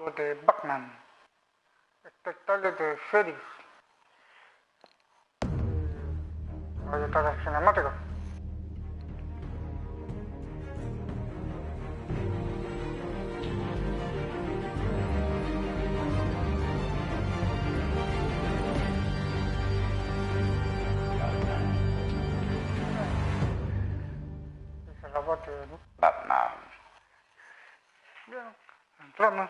Algo de Batman. Espectáculo de series. Hay otra cinemática. Dice la voz de Batman. Bien, entramos.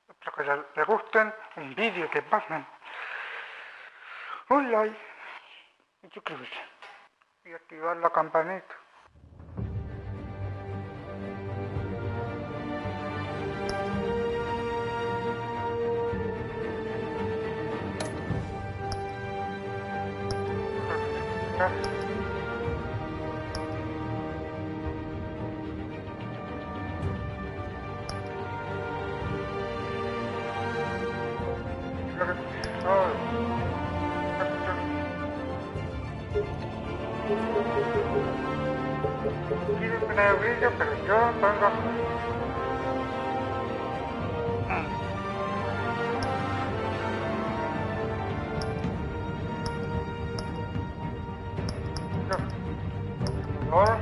Espero que les gusten un vídeo de Batman. Un like y suscribirse y activar la campanita. Gracias. Quiero tener brillo, pero yo pongo ahora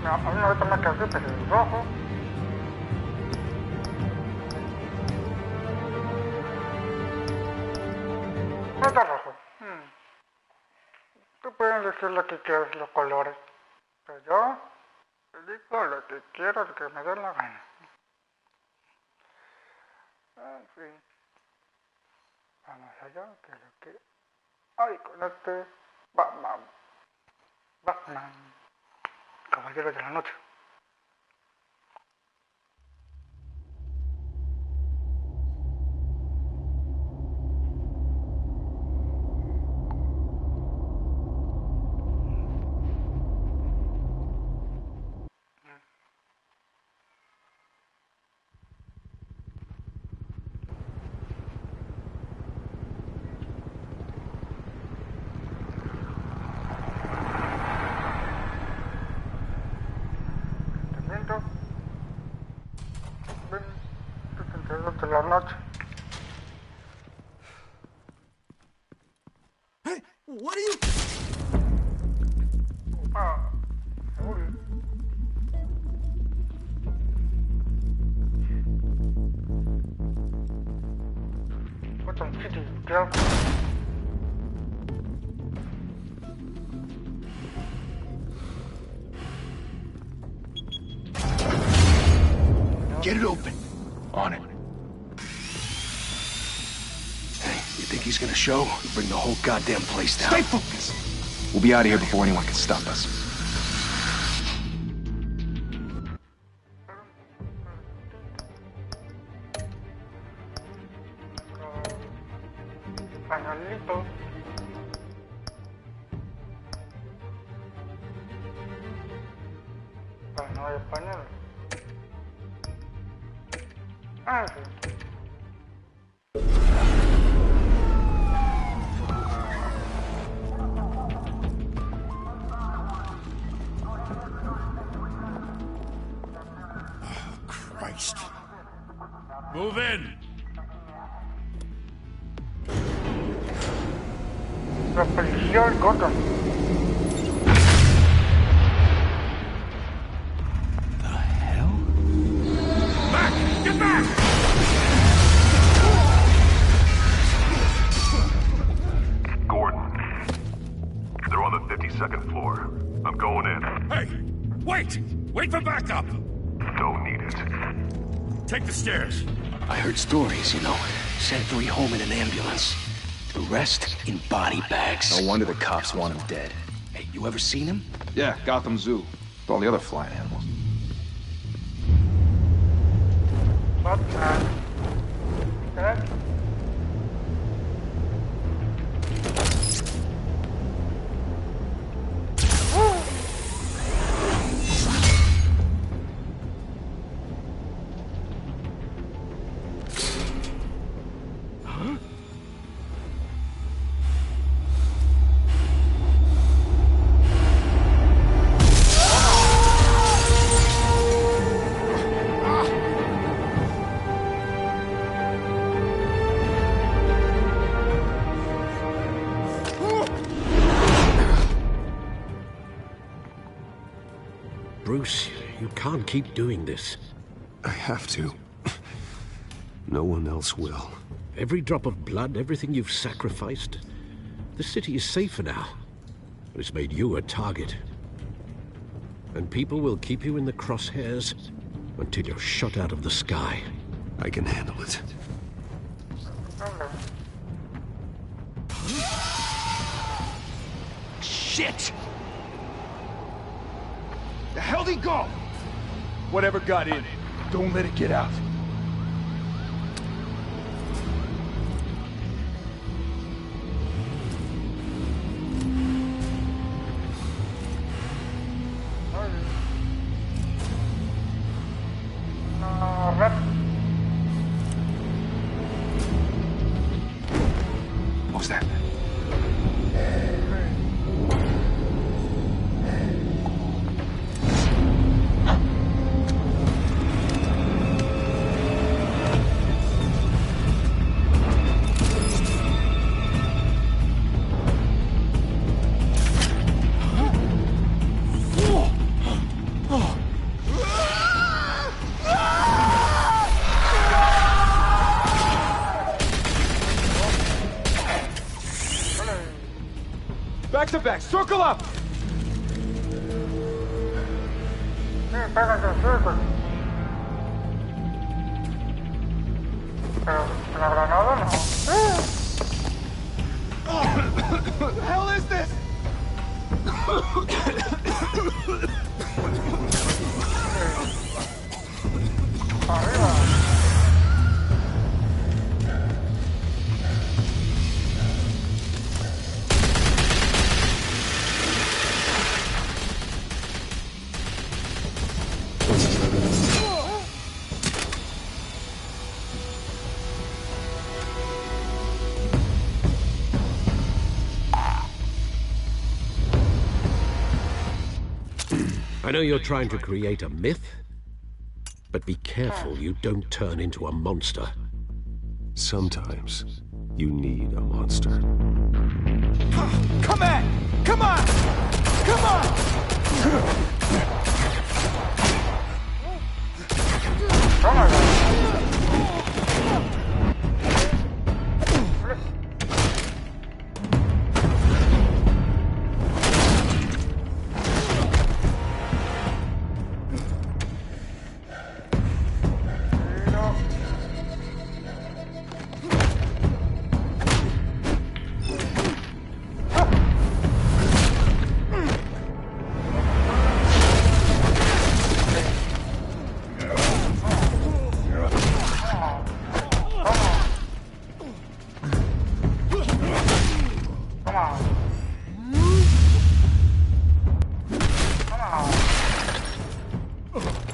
a mí me gusta más café, pero el rojo. No está rojo. Tú puedes decir lo que quieras, los colores. Pero yo te digo lo que quiero, lo que me dé la gana. En fin. Vamos allá, que es lo que hay con este Batman. Batman. Caballero de la noche. De la noche. Hey, what are you? What some city, girl? Get it open. On it. Hey, you think he's gonna show? He'll bring the whole goddamn place down. Stay focused. We'll be out of here before anyone can stop us. Pañuelito. Pero no hay español. Ah, sí. Christ. Move in. La policía en contra. The hell? Back! Get back! Gordon. They're on the 52nd floor. I'm going in. Hey! Wait! Wait for backup! Don't need it. Take the stairs. I heard stories, you know. Sent 3 home in an ambulance. The rest in body bags. No wonder the cops want him dead. Hey, you ever seen him? Yeah, Gotham Zoo. With all the other flying animals. Batman. ¿Eh? Bruce, you can't keep doing this. I have to. No one else will. Every drop of blood, everything you've sacrificed. The city is safer now. It's made you a target. And people will keep you in the crosshairs until you're shot out of the sky. I can handle it. Shit! The hell'd he go? Whatever got in, don't let it get out. What's that? Back to back, circle up! Pégate, circle. Pero la granada no. What the hell is this? Arriba. I know you're trying to create a myth, but be careful you don't turn into a monster. Sometimes you need a monster. Come on! Come on! Come on!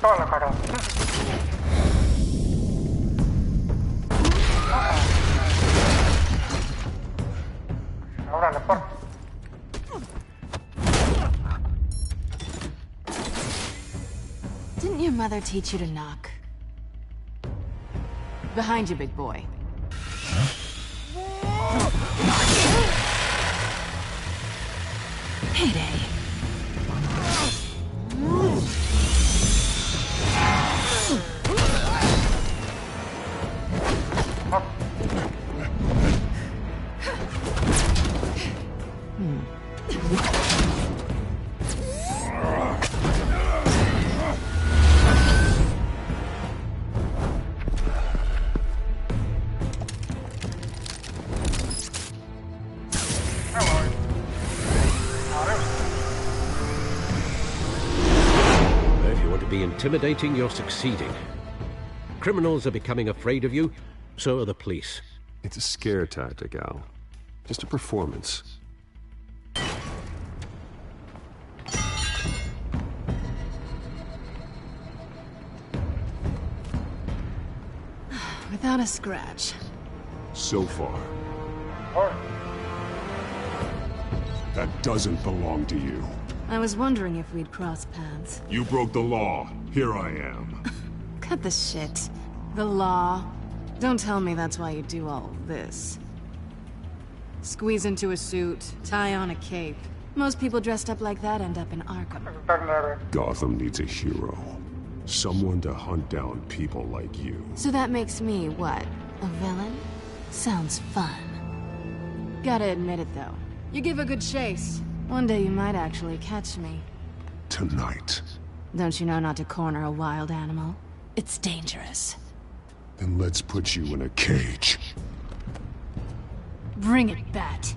Toda la cara. Ábrale, por. Didn't your mother teach you to knock? Behind you, big boy. Heyday. Intimidating, you're succeeding. Criminals are becoming afraid of you, so are the police. It's a scare tactic, Al. Just a performance. Without a scratch. So far. Por. That doesn't belong to you. I was wondering if we'd cross paths. You broke the law. Here I am. Cut the shit. The law. Don't tell me that's why you do all this. Squeeze into a suit, tie on a cape. Most people dressed up like that end up in Arkham. Resultar un héroe. Gotham needs a hero. Someone to hunt down people like you. So that makes me, what, a villain? Sounds fun. Gotta admit it, though. You give a good chase. One day you might actually catch me. Tonight. Don't you know not to corner a wild animal? It's dangerous. Then let's put you in a cage. Bring it, Bat.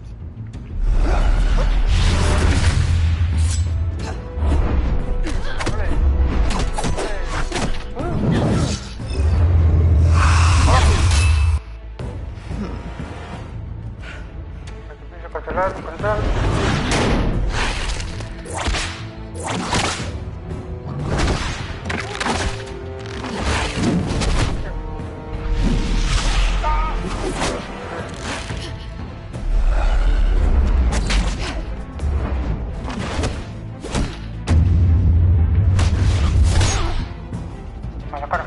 Controlar, control. A la cara.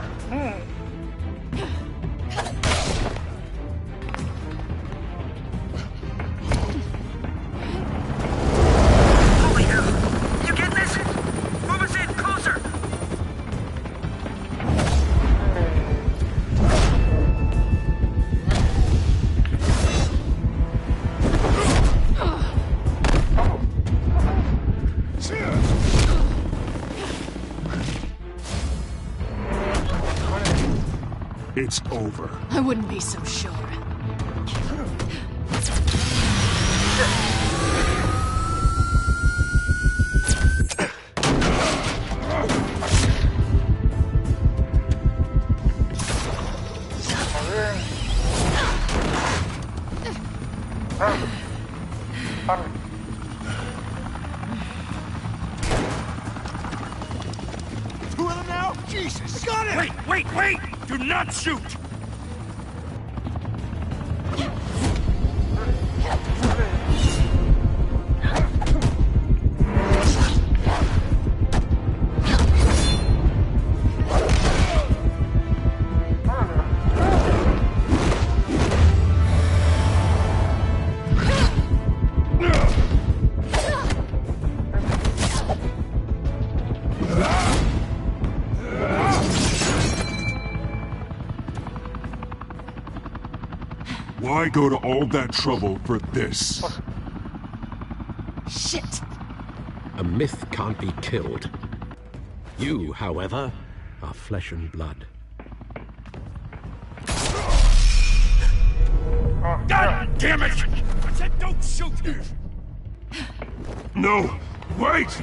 It's over. I wouldn't be so sure. Two of them now? Jesus! I got it! Wait, wait, wait! Do not shoot! Why go to all that trouble for this? Shit! A myth can't be killed. You, however, are flesh and blood. God damn it! I said don't shoot! No! Wait!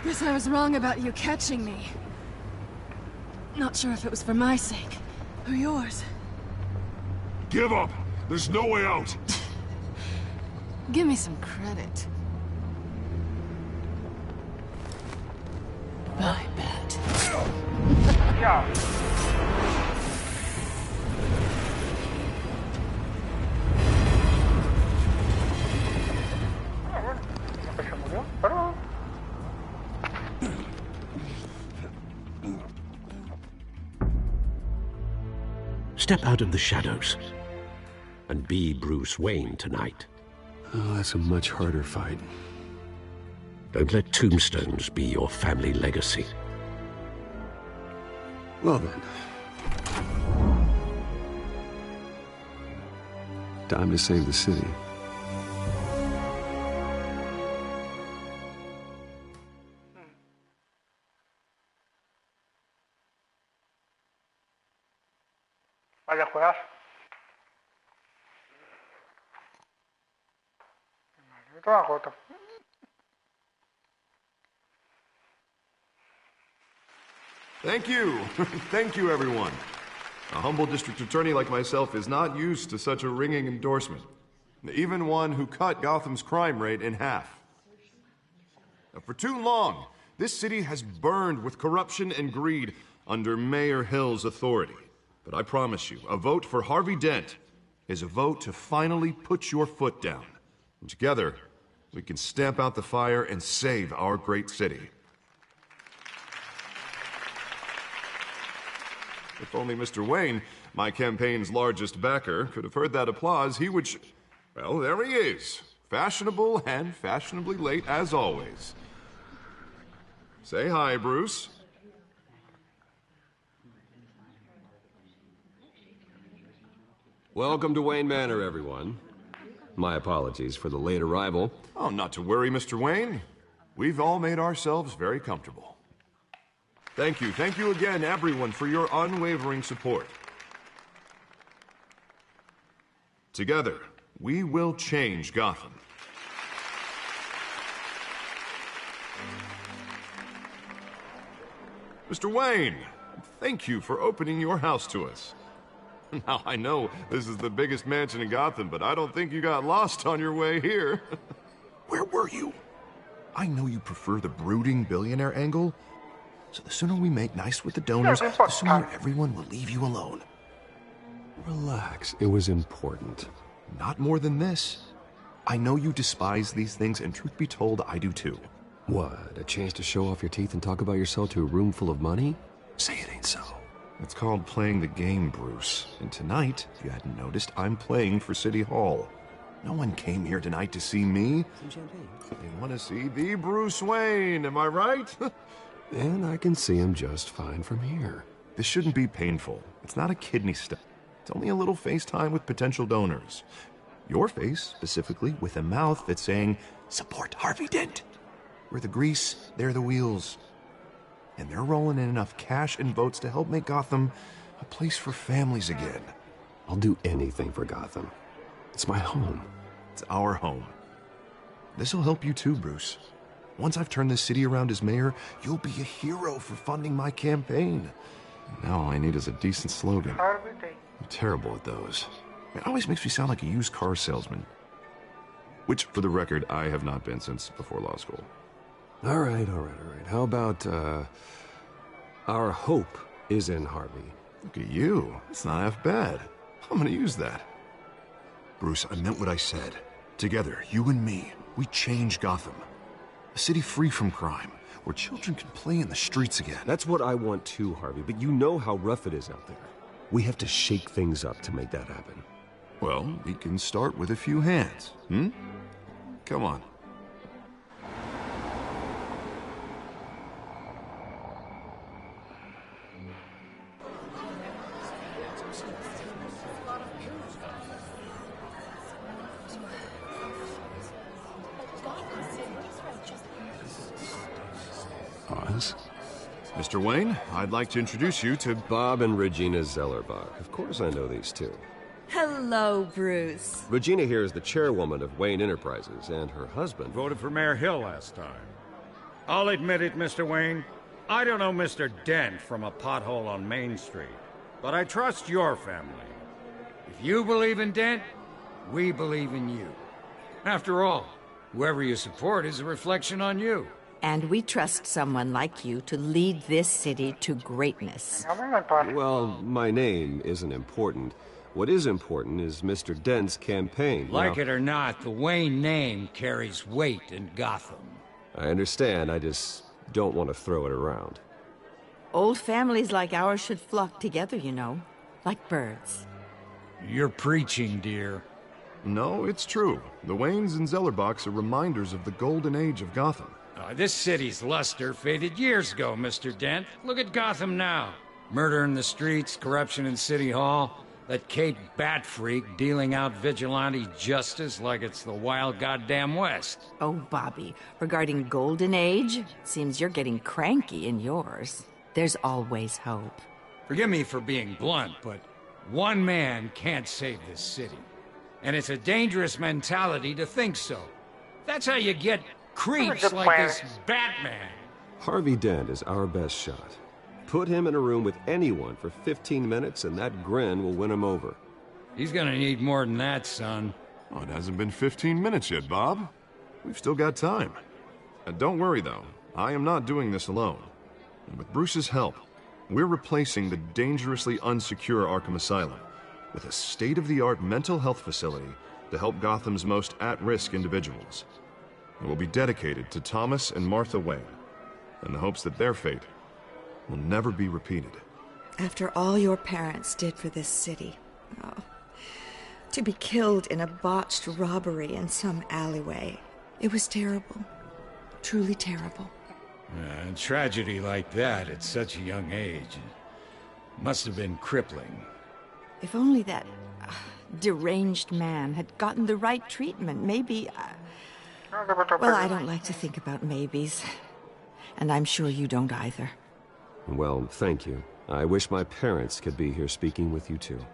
Guess I was wrong about you catching me. Not sure if it was for my sake, or yours. Give up! There's no way out! Give me some credit. Bye, Bat. Ya. Bueno, que se murió, pero... Step out of the shadows and be Bruce Wayne tonight. Oh, that's a much harder fight. Don't let tombstones be your family legacy. Well then. Time to save the city. Vaya a jugar. Toma foto. Thank you. Thank you, everyone. A humble district attorney like myself is not used to such a ringing endorsement. Even one who cut Gotham's crime rate in half. Now, for too long, this city has burned with corruption and greed under Mayor Hill's authority. But I promise you, a vote for Harvey Dent is a vote to finally put your foot down. And together, we can stamp out the fire and save our great city. If only Mr. Wayne, my campaign's largest backer, could have heard that applause, he would well, there he is. Fashionable and fashionably late as always. Say hi, Bruce. Welcome to Wayne Manor, everyone. My apologies for the late arrival. Oh, not to worry, Mr. Wayne. We've all made ourselves very comfortable. Thank you again, everyone, for your unwavering support. Together, we will change Gotham. Mr. Wayne, thank you for opening your house to us. Now, I know this is the biggest mansion in Gotham, but I don't think you got lost on your way here. Where were you? I know you prefer the brooding billionaire angle, so the sooner we make nice with the donors, the sooner everyone will leave you alone. Relax, it was important. Not more than this. I know you despise these things, and truth be told, I do too. What, a chance to show off your teeth and talk about yourself to a room full of money? Say it ain't so. It's called playing the game, Bruce. And tonight, if you hadn't noticed, I'm playing for City Hall. No one came here tonight to see me. Some champagne. They want to see the Bruce Wayne, am I right? And I can see him just fine from here. This shouldn't be painful. It's not a kidney stone. It's only a little FaceTime with potential donors. Your face, specifically, with a mouth that's saying, support Harvey Dent. We're the grease, they're the wheels. And they're rolling in enough cash and votes to help make Gotham a place for families again. I'll do anything for Gotham. It's my home. It's our home. This'll help you too, Bruce. Once I've turned this city around as mayor, you'll be a hero for funding my campaign. Now all I need is a decent slogan. I'm terrible at those. It always makes me sound like a used car salesman. Which, for the record, I have not been since before law school. All right. How about, our hope is in Harvey? Look at you. It's not half bad. I'm gonna use that. Bruce, I meant what I said. Together, you and me, we change Gotham. A city free from crime, where children can play in the streets again. That's what I want too, Harvey, but you know how rough it is out there. We have to shake things up to make that happen. Well, we can start with a few hands, Come on. Mr. Wayne, I'd like to introduce you to Bob and Regina Zellerbach. Of course I know these two. Hello, Bruce. Regina here is the chairwoman of Wayne Enterprises, and her husband Voted for Mayor Hill last time. I'll admit it, Mr. Wayne. I don't know Mr. Dent from a pothole on Main Street, but I trust your family. If you believe in Dent, we believe in you. After all, whoever you support is a reflection on you. And we trust someone like you to lead this city to greatness. Well, my name isn't important. What is important is Mr. Dent's campaign. Like it or not, the Wayne name carries weight in Gotham. I understand, I just don't want to throw it around. Old families like ours should flock together, you know, like birds. You're preaching, dear. No, it's true. The Waynes and Zellerbachs are reminders of the golden age of Gotham. This city's luster faded years ago, Mr. Dent. Look at Gotham now. Murder in the streets, corruption in City Hall, that Kate Batfreak dealing out vigilante justice like it's the wild goddamn West. Oh, Bobby, regarding Golden Age, seems you're getting cranky in yours. There's always hope. Forgive me for being blunt, but One man can't save this city. And it's a dangerous mentality to think so. That's how you get creeps like this Batman. Harvey Dent is our best shot. Put him in a room with anyone for 15 minutes and that grin will win him over. He's gonna need more than that, son. Oh, it hasn't been 15 minutes yet, Bob. We've still got time. And don't worry, though. I am not doing this alone. And with Bruce's help, we're replacing the dangerously unsecure Arkham Asylum with a state-of-the-art mental health facility to help Gotham's most at-risk individuals. It will be dedicated to Thomas and Martha Wayne, in the hopes that their fate will never be repeated. After all your parents did for this city, to be killed in a botched robbery in some alleyway, it was terrible. Truly terrible. A tragedy like that at such a young age must have been crippling. If only that deranged man had gotten the right treatment, maybe... Well, I don't like to think about maybes. And I'm sure you don't either. Well, thank you. I wish my parents could be here speaking with you too.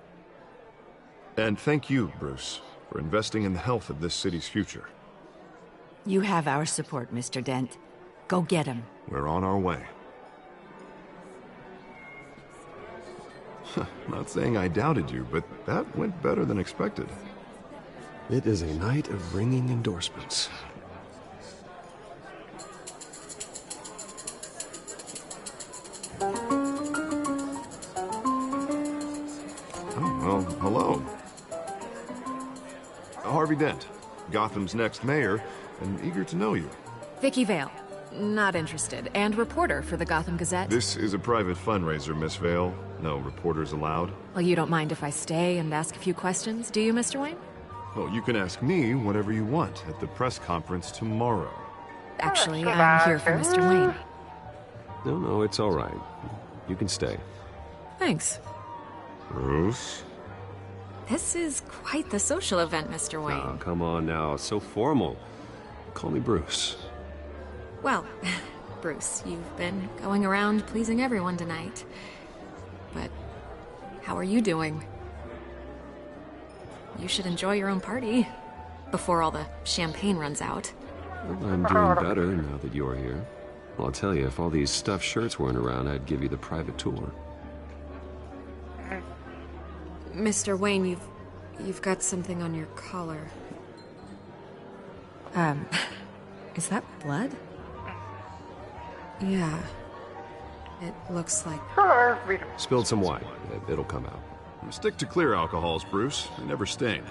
And thank you, Bruce, for investing in the health of this city's future. You have our support, Mr. Dent. Go get him. We're on our way. Not saying I doubted you, but that went better than expected. It is a night of ringing endorsements. Oh, well, hello. Harvey Dent, Gotham's next mayor, and eager to know you. Vicky Vale. Not interested. And reporter for the Gotham Gazette. This is a private fundraiser, Miss Vale. No reporters allowed. Well, you don't mind if I stay and ask a few questions, do you, Mr. Wayne? Well, you can ask me whatever you want at the press conference tomorrow. Actually, I'm here for Mr. Wayne. No, it's all right. You can stay. Thanks. Bruce? This is quite the social event, Mr. Wayne. Oh, come on now. So formal. Call me Bruce. Well, Bruce, you've been going around pleasing everyone tonight. But how are you doing? You should enjoy your own party before all the champagne runs out. Well, I'm doing better now that you're here. Well, I'll tell you, if all these stuffed shirts weren't around, I'd give you the private tour. Mr. Wayne, you've got something on your collar. Is that blood? Yeah. It looks like... Spilled some wine. It'll come out. Stick to clear alcohols, Bruce. They never stain.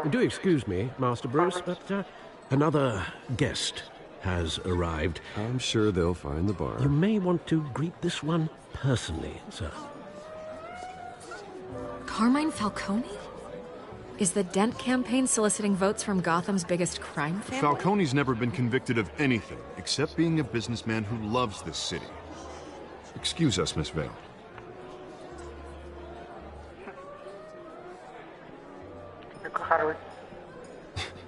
Do excuse me, Master Bruce, but another guest has arrived. I'm sure they'll find the bar. You may want to greet this one personally, sir. Carmine Falcone? Is the Dent campaign soliciting votes from Gotham's biggest crime family? Falcone's never been convicted of anything except being a businessman who loves this city. Excuse us, Miss Vale.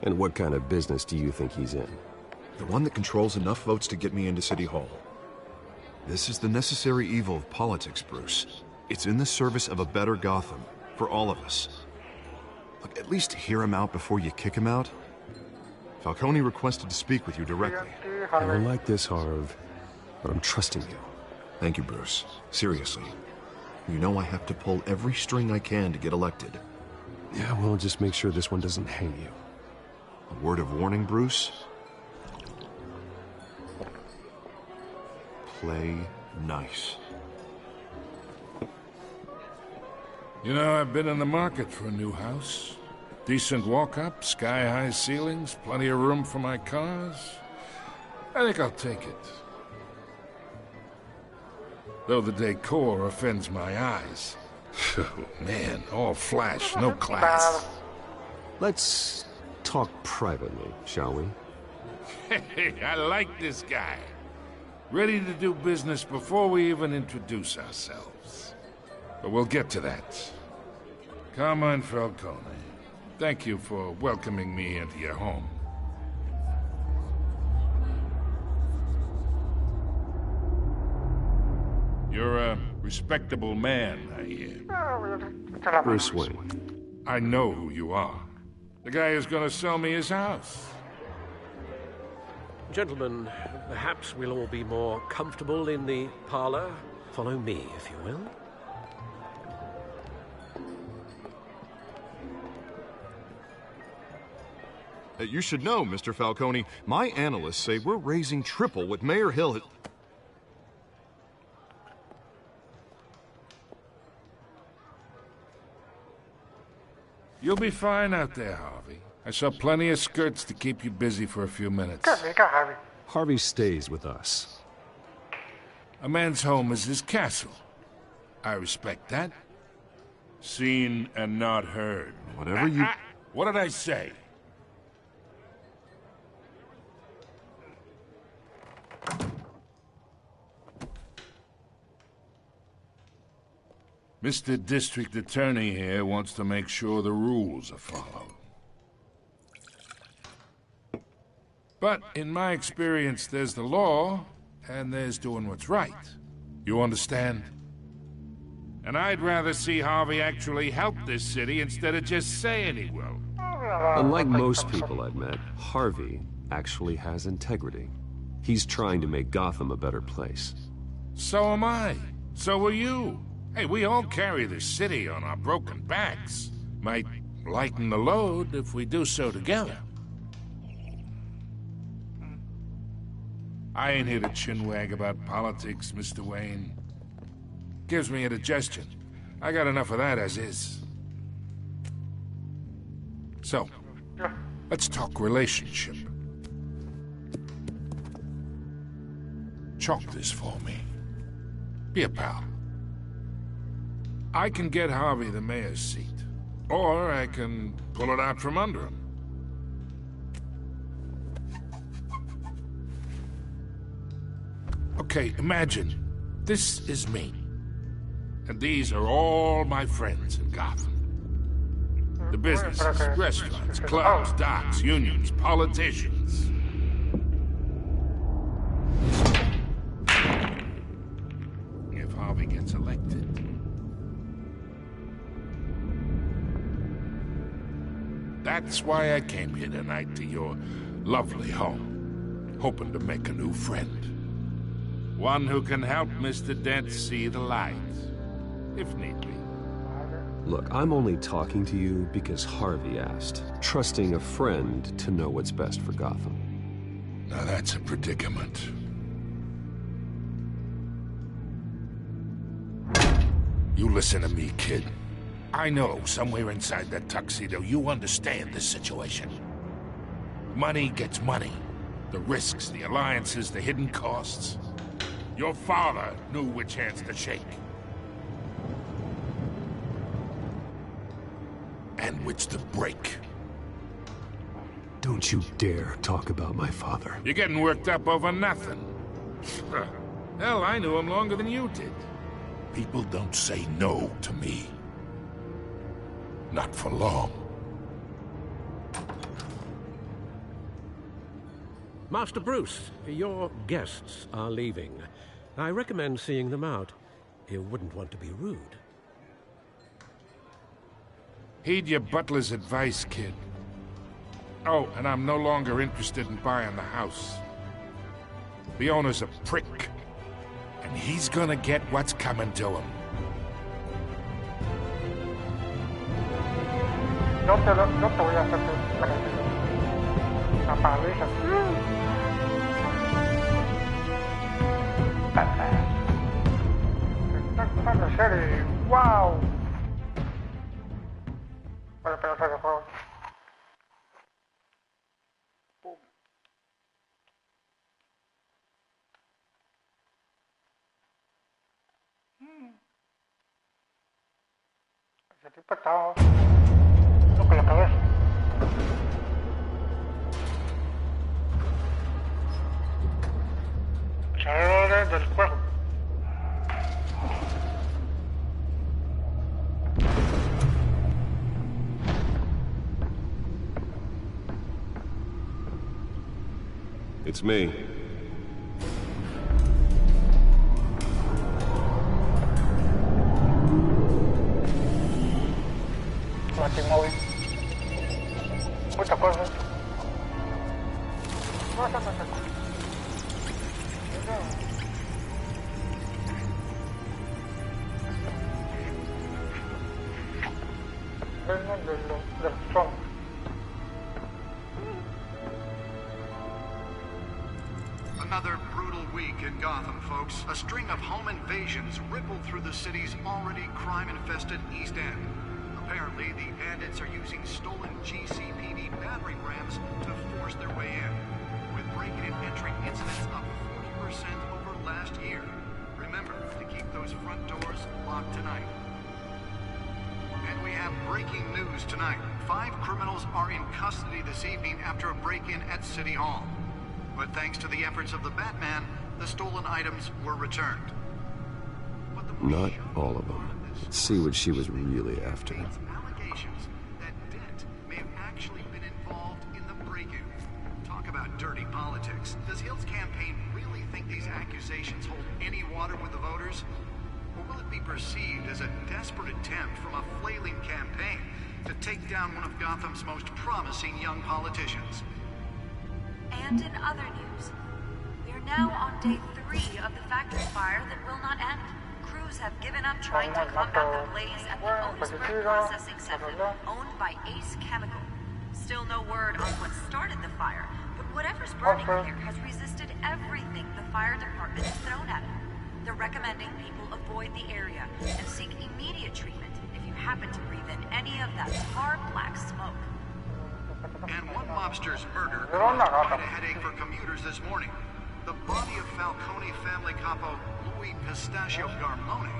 And what kind of business do you think he's in? The one that controls enough votes to get me into City Hall. This is the necessary evil of politics, Bruce. It's in the service of a better Gotham, for all of us. Look, at least hear him out before you kick him out. Falcone requested to speak with you directly. I don't like this, Harv, but I'm trusting you. Thank you, Bruce. Seriously. You know I have to pull every string I can to get elected. Yeah, well, just make sure this one doesn't hang you. A word of warning, Bruce? Play nice. You know, I've been in the market for a new house. Decent walk-up, sky-high ceilings, plenty of room for my cars. I think I'll take it. Though the decor offends my eyes. Man, all flash, no class. Let's talk privately, shall we? Hey, I like this guy. Ready to do business before we even introduce ourselves. But we'll get to that. Carmine Falcone, thank you for welcoming me into your home. Respectable man, I hear. Bruce Wayne. I know who you are. The guy who's gonna sell me his house. Gentlemen, perhaps we'll all be more comfortable in the parlor. Follow me, if you will. You should know, Mr. Falcone, my analysts say we're raising triple what Mayor Hill had... You'll be fine out there, Harvey. I saw plenty of skirts to keep you busy for a few minutes. Harvey stays with us. A man's home is his castle. I respect that. Seen and not heard. Whatever you... What did I say? Mr. District Attorney here wants to make sure the rules are followed. But in my experience, there's the law, and there's doing what's right. You understand? And I'd rather see Harvey actually help this city instead of just saying he will. Unlike most people I've met, Harvey actually has integrity. He's trying to make Gotham a better place. So am I. So are you. Hey, we all carry this city on our broken backs. Might lighten the load if we do so together. I ain't here to chinwag about politics, Mr. Wayne. Gives me indigestion. I got enough of that as is. So, let's talk relationship. Chalk this for me. Be a pal. I can get Harvey the mayor's seat, or I can pull it out from under him. Okay, imagine this is me, and these are all my friends in Gotham. The businesses, restaurants, clubs, docks, unions, politicians. If Harvey gets elected, that's why I came here tonight to your lovely home, hoping to make a new friend. One who can help Mr. Dent see the light, if need be. Look, I'm only talking to you because Harvey asked, trusting a friend to know what's best for Gotham. Now that's a predicament. You listen to me, kid. I know somewhere inside that tuxedo you understand this situation. Money gets money. The risks, the alliances, the hidden costs. Your father knew which hands to shake. And which to break. Don't you dare talk about my father. You're getting worked up over nothing. Hell, I knew him longer than you did. People don't say no to me. Not for long. Master Bruce, your guests are leaving. I recommend seeing them out. You wouldn't want to be rude. Heed your butler's advice, kid. Oh, and I'm no longer interested in buying the house. The owner's a prick, and he's gonna get what's coming to him. No te voy a hacer parecido. La paliza. Está jugando serie. ¡Wow! Vale, pero se juego. Pum. Ese tipo está con la cabeza. Sale del juego. It's me. Batimóvil. Muchas cosas. Muchas cosas. Vengo de los zombies. Another brutal week in Gotham, folks. A string of home invasions rippled through the city's already crime-infested East End. Apparently, the bandits are using stolen GCPD battering rams to force their way in, with breaking and entering incidents up 40% over last year. Remember to keep those front doors locked tonight. And we have breaking news tonight. 5 criminals are in custody this evening after a break-in at City Hall. But thanks to the efforts of the Batman, the stolen items were returned. Not all of them. Let's see what she was really after. Allegations that Dent may have actually been involved in the break-in. Talk about dirty politics. Does Hill's campaign really think these accusations hold any water with the voters? Or will it be perceived as a desperate attempt from a flailing campaign to take down one of Gotham's most promising young politicians? And in other news, we are now on day 3 of the factory fire that will not end. Crews have given up trying to combat the blaze at the Otisburg processing center owned by Ace Chemical. Still no word on what started the fire, but whatever's burning here has resisted everything the fire department has thrown at it. They're recommending people avoid the area and seek immediate treatment if you happen to breathe in any of that tar black smoke. And one mobster's murder caused quite a headache for commuters this morning. The body of Falcone family capo Louis Pistachio Garmone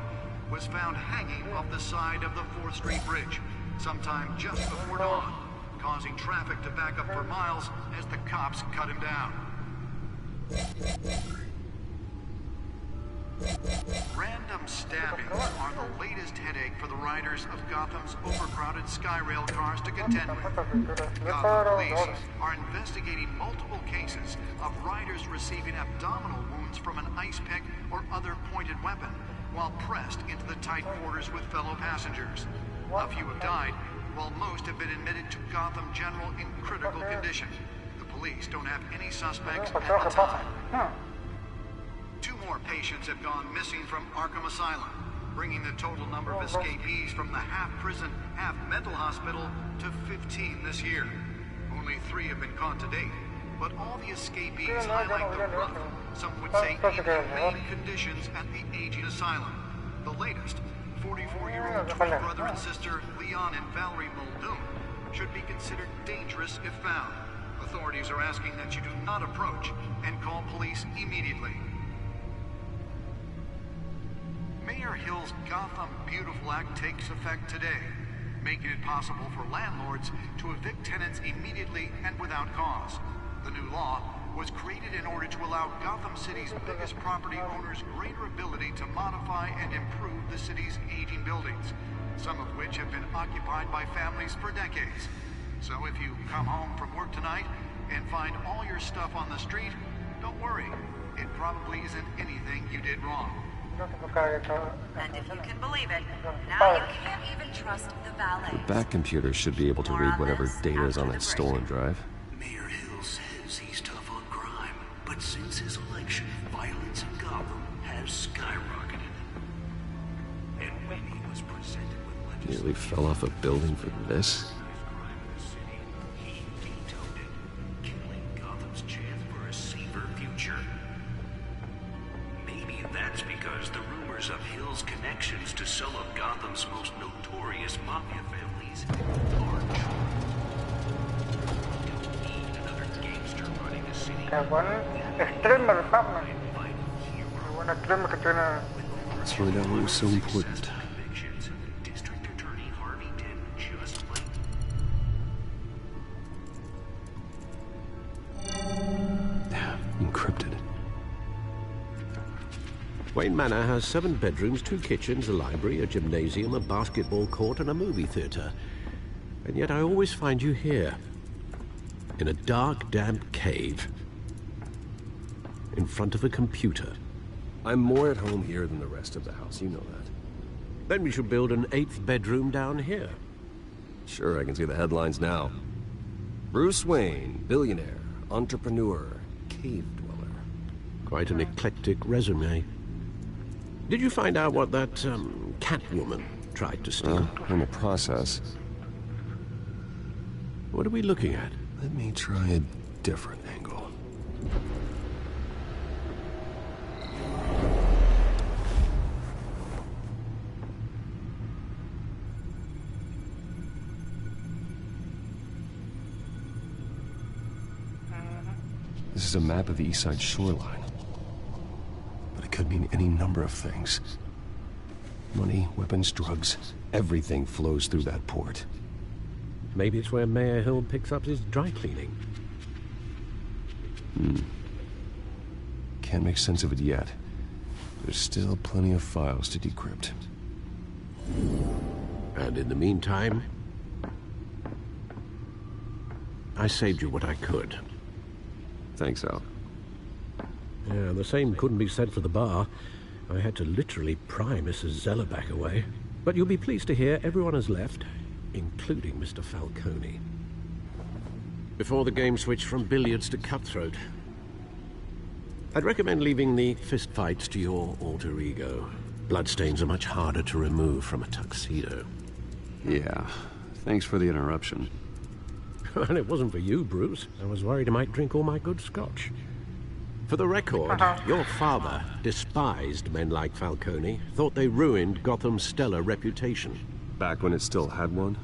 was found hanging off the side of the 4th Street Bridge sometime just before dawn, causing traffic to back up for miles as the cops cut him down. Random stabbings are the latest headache for the riders of Gotham's overcrowded Skyrail cars to contend with. Gotham police are investigating multiple cases of riders receiving abdominal wounds from an ice pick or other pointed weapon while pressed into the tight quarters with fellow passengers. A few have died, while most have been admitted to Gotham General in critical condition. The police don't have any suspects at the time. 2 more patients have gone missing from Arkham Asylum, bringing the total number of escapees from the half-prison, half-mental hospital to 15 this year. Only 3 have been caught to date, but all the escapees highlight the rough, some would say inhumane conditions at the aging asylum. The latest, 44-year-old twin brother and sister Leon and Valerie Muldoon, should be considered dangerous if found. Authorities are asking that you do not approach and call police immediately. Mayor Hill's Gotham Beautiful Act takes effect today, making it possible for landlords to evict tenants immediately and without cause. The new law was created in order to allow Gotham City's biggest property owners greater ability to modify and improve the city's aging buildings, some of which have been occupied by families for decades. So if you come home from work tonight and find all your stuff on the street, don't worry. It probably isn't anything you did wrong. And if you can believe it, now you can't even trust the valet. The back computer should be able to read whatever data is on that stolen drive. Mayor Hill says he's tough on crime, but since his election, violence in Gotham has skyrocketed. And when he was presented with legislation... Nearly fell off a building for this. He vetoed it, killing Gotham's chance for a safer future. Maybe that's because the rumors of Hill's connections to some of Gotham's most notorious mafia families are true. Don't need another gangster running the city. Qué buen streamer, Batman. Qué buen streamer que tiene. Let's find out what was so important. District Attorney Harvey Dent just like... Encrypted. Wayne Manor has 7 bedrooms, 2 kitchens, a library, a gymnasium, a basketball court, and a movie theater. And yet I always find you here, in a dark, damp cave, in front of a computer. I'm more at home here than the rest of the house, you know that. Then we should build an 8th bedroom down here. Sure, I can see the headlines now. Bruce Wayne, billionaire, entrepreneur, cave dweller. Quite an eclectic resume. Did you find out what that, Catwoman tried to steal? In the process. What are we looking at? Let me try a different angle. This is a map of the east side shoreline. But it could mean any number of things. Money, weapons, drugs, everything flows through that port. Maybe it's where Mayor Hill picks up his dry cleaning. Can't make sense of it yet. There's still plenty of files to decrypt. And in the meantime, I saved you what I could. Thanks, Al. Yeah, the same couldn't be said for the bar. I had to literally pry Mrs. Zellerback away. But you'll be pleased to hear everyone has left, including Mr. Falcone. Before the game switched from billiards to cutthroat. I'd recommend leaving the fistfights to your alter ego. Bloodstains are much harder to remove from a tuxedo. Yeah, thanks for the interruption. And it wasn't for you, Bruce. I was worried I might drink all my good scotch. For the record, your father despised men like Falcone, thought they ruined Gotham's stellar reputation. Back when it still had one?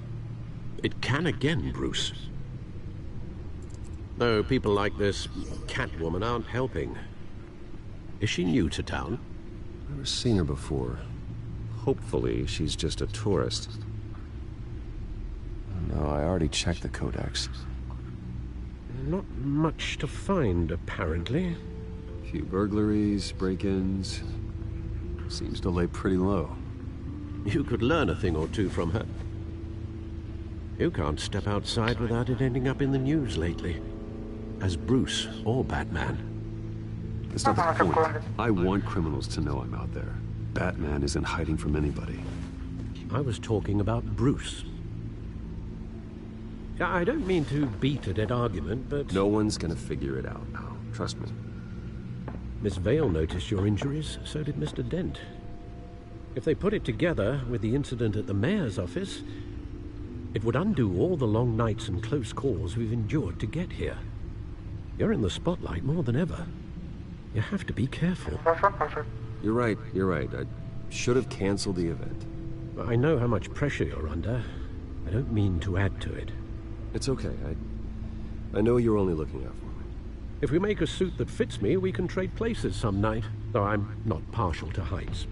It can again, Bruce. Though people like this Catwoman aren't helping. Is she new to town? Never seen her before. Hopefully, she's just a tourist. No, I already checked the codex. Not much to find, apparently. A few burglaries, break-ins. Seems to lay pretty low. You could learn a thing or two from her. You can't step outside without it ending up in the news lately. As Bruce or Batman. That's not the point. I want criminals to know I'm out there. Batman isn't hiding from anybody. I was talking about Bruce. I don't mean to beat a dead argument, but... No one's gonna figure it out now. Trust me. Miss Vale noticed your injuries, so did Mr. Dent. If they put it together with the incident at the mayor's office, it would undo all the long nights and close calls we've endured to get here. You're in the spotlight more than ever. You have to be careful. You're right. I should have canceled the event. I know how much pressure you're under. I don't mean to add to it. It's okay. I know you're only looking out for me. If we make a suit that fits me, we can trade places some night, though I'm not partial to heights.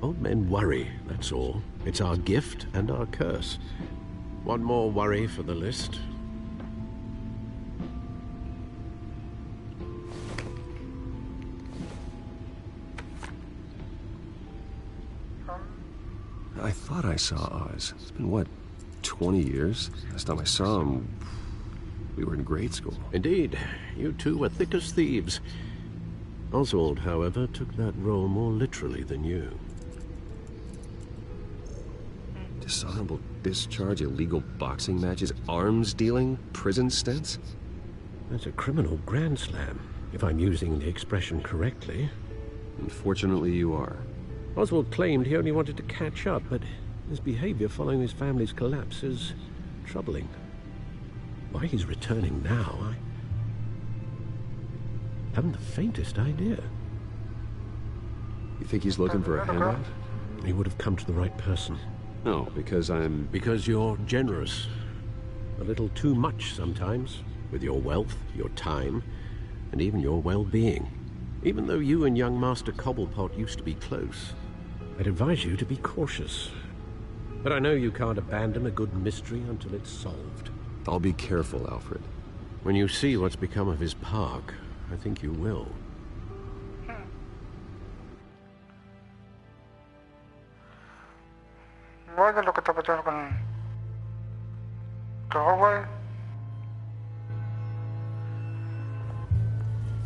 Old men worry, that's all. It's our gift and our curse. One more worry for the list. I thought I saw Oz. It's been, what, 20 years? Last time I saw him, we were in grade school. Indeed. You two were thick as thieves. Oswald, however, took that role more literally than you. Dishonorable discharge, illegal boxing matches, arms dealing, prison stints? That's a criminal grand slam, if I'm using the expression correctly. Unfortunately, you are. Oswald claimed he only wanted to catch up, but his behavior following his family's collapse is troubling. Why he's returning now, I haven't the faintest idea. You think he's looking for a handout? He would have come to the right person. No, because I'm... Because you're generous. A little too much sometimes, with your wealth, your time, and even your well-being. Even though you and young Master Cobblepot used to be close, I'd advise you to be cautious. But I know you can't abandon a good mystery until it's solved. I'll be careful, Alfred. When you see what's become of his park, I think you will. Igual de lo que está pasando con Paraguay,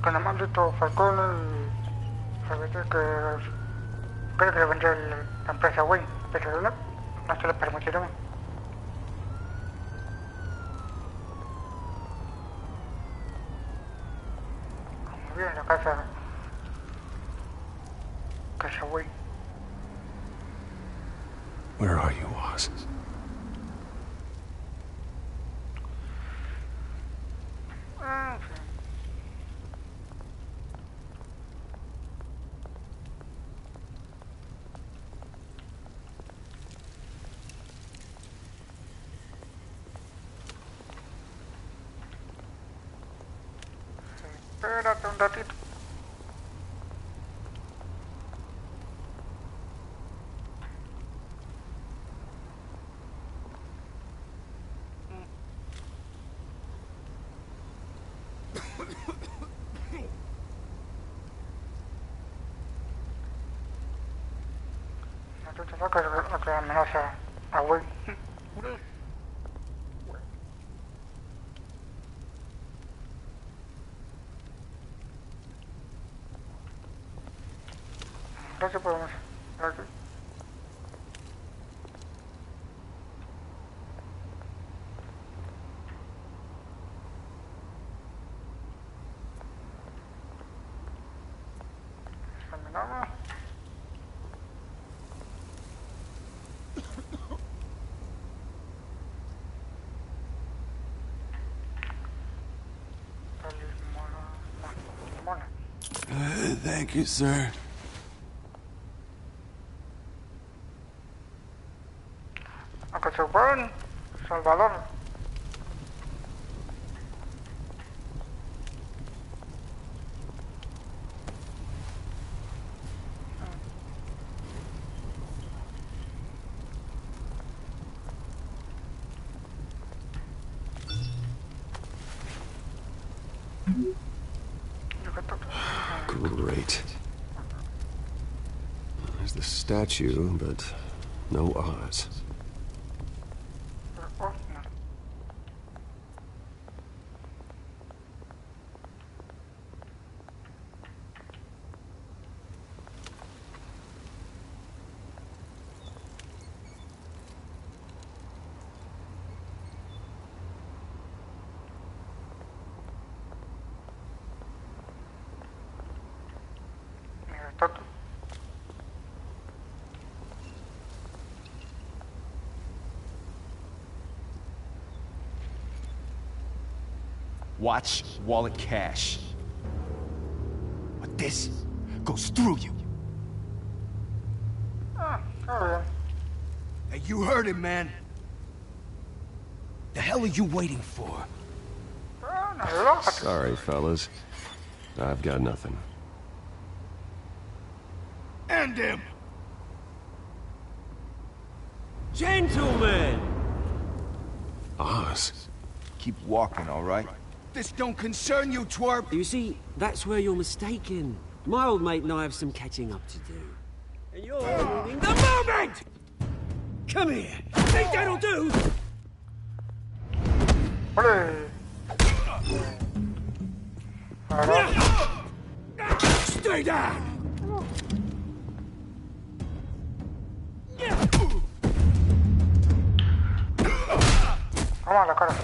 con el maldito Falcone y se ve que quiere que le vendió la empresa Wayne, la empresa de la No se le permitirá. Muy bien, la casa. Casa Wayne. Where are you, Oz? Espérate un ratito. No te sacas que amenaza a Wayne. Entonces podemos aquí. Examinamos. Mona. Thank you, sir. Aunque se fueron, Salvador. Great. There's the statue, but no Oz. Watch wallet cash. But this goes through you. Hey, you heard him, man. The hell are you waiting for? Sorry, fellas. I've got nothing. End him! Gentlemen! Oz. Keep walking, all right? This don't concern you, twerp! You see, that's where you're mistaken. My old mate and I have some catching up to do. And you're ruining the moment! Come here! Think that'll do? Stay down! Come on, la cara.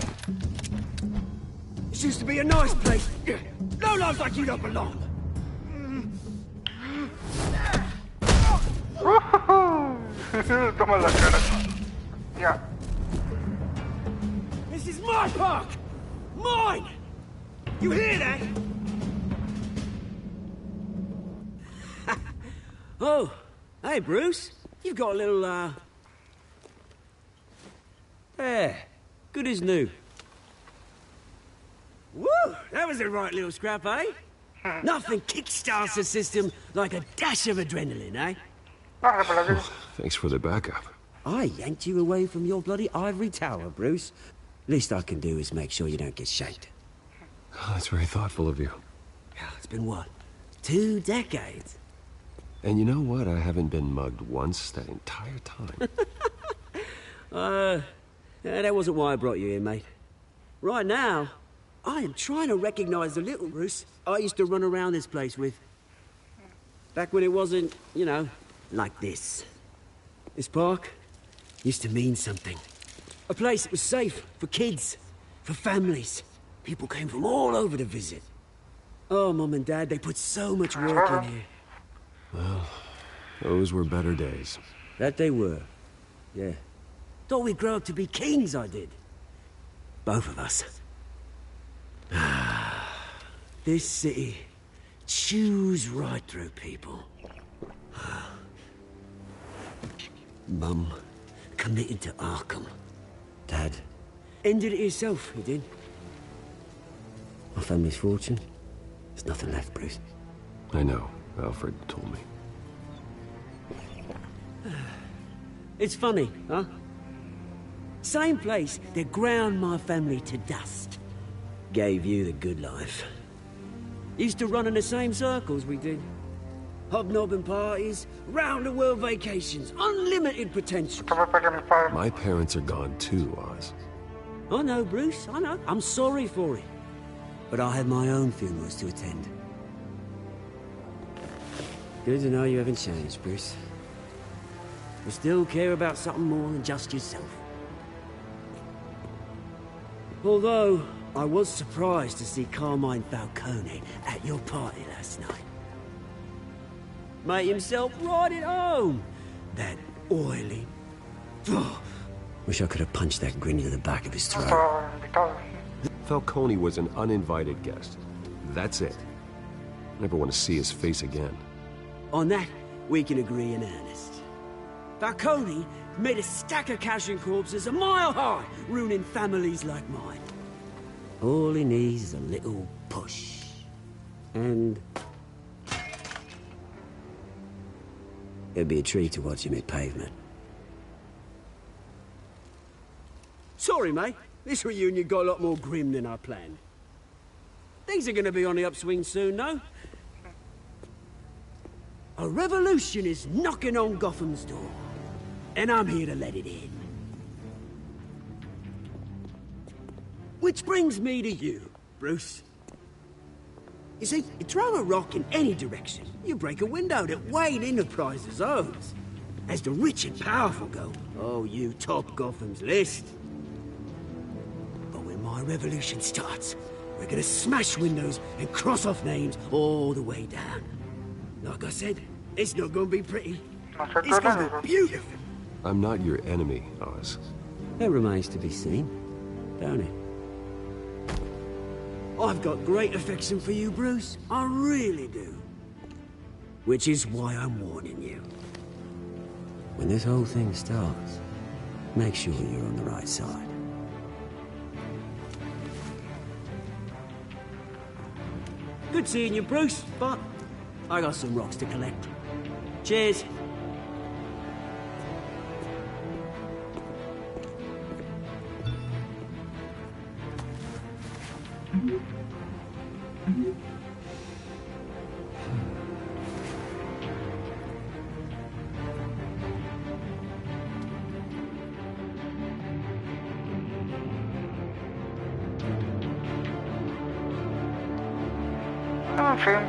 This used to be a nice place. No lives like you don't belong. Toma la cara. Yeah. This is my park! Mine! You hear that? Oh, hey, Bruce. You've got a little, There. Good as new. Woo! That was a right little scrap, eh? Nothing kickstarts the system like a dash of adrenaline, eh? Thanks for the backup. I yanked you away from your bloody ivory tower, Bruce. Least I can do is make sure you don't get shanked. Oh, that's very thoughtful of you. It's been what? 2 decades? And you know what? I haven't been mugged once that entire time. That wasn't why I brought you here, mate. Right now, I am trying to recognize the little Bruce I used to run around this place with. Back when it wasn't, you know, like this. This park, used to mean something. A place that was safe for kids, for families. People came from all over to visit. Oh, Mum and Dad, they put so much work in here. Well, those were better days. That they were. Yeah. Thought we'd grow up to be kings, I did. Both of us. This city chews right through people. Mum committed to Arkham. Dad ended it himself, he did. My family's fortune. There's nothing left, Bruce. I know. Alfred told me. It's funny, huh? Same place that ground my family to dust. Gave you the good life. Used to run in the same circles we did. Hobnobbing parties, round-the-world vacations, unlimited potential. My parents are gone too, Oz. I know, Bruce, I know. I'm sorry for it. But I have my own funerals to attend. Good to know you haven't changed, Bruce. You still care about something more than just yourself. Although, I was surprised to see Carmine Falcone at your party last night. Made himself right at home. That oily... Oh, wish I could have punched that grin to the back of his throat. Falcone was an uninvited guest. That's it. Never want to see his face again. On that, we can agree in earnest. Falcone made a stack of cash and corpses a mile high, ruining families like mine. All he needs is a little push. And... it'd be a treat to watch him hit pavement. Sorry, mate. This reunion got a lot more grim than I planned. Things are gonna be on the upswing soon, no? A revolution is knocking on Gotham's door. And I'm here to let it in. Which brings me to you, Bruce. You see, you throw a rock in any direction, you break a window that Wayne Enterprises owns. As the rich and powerful go, oh, you top Gotham's list. But when my revolution starts, we're gonna smash windows and cross off names all the way down. Like I said, it's not gonna be pretty. It's gonna be beautiful. I'm not your enemy, Oz. That remains to be seen, don't it? I've got great affection for you, Bruce. I really do. Which is why I'm warning you. When this whole thing starts, make sure you're on the right side. Good seeing you, Bruce, but I got some rocks to collect. Cheers. En fin.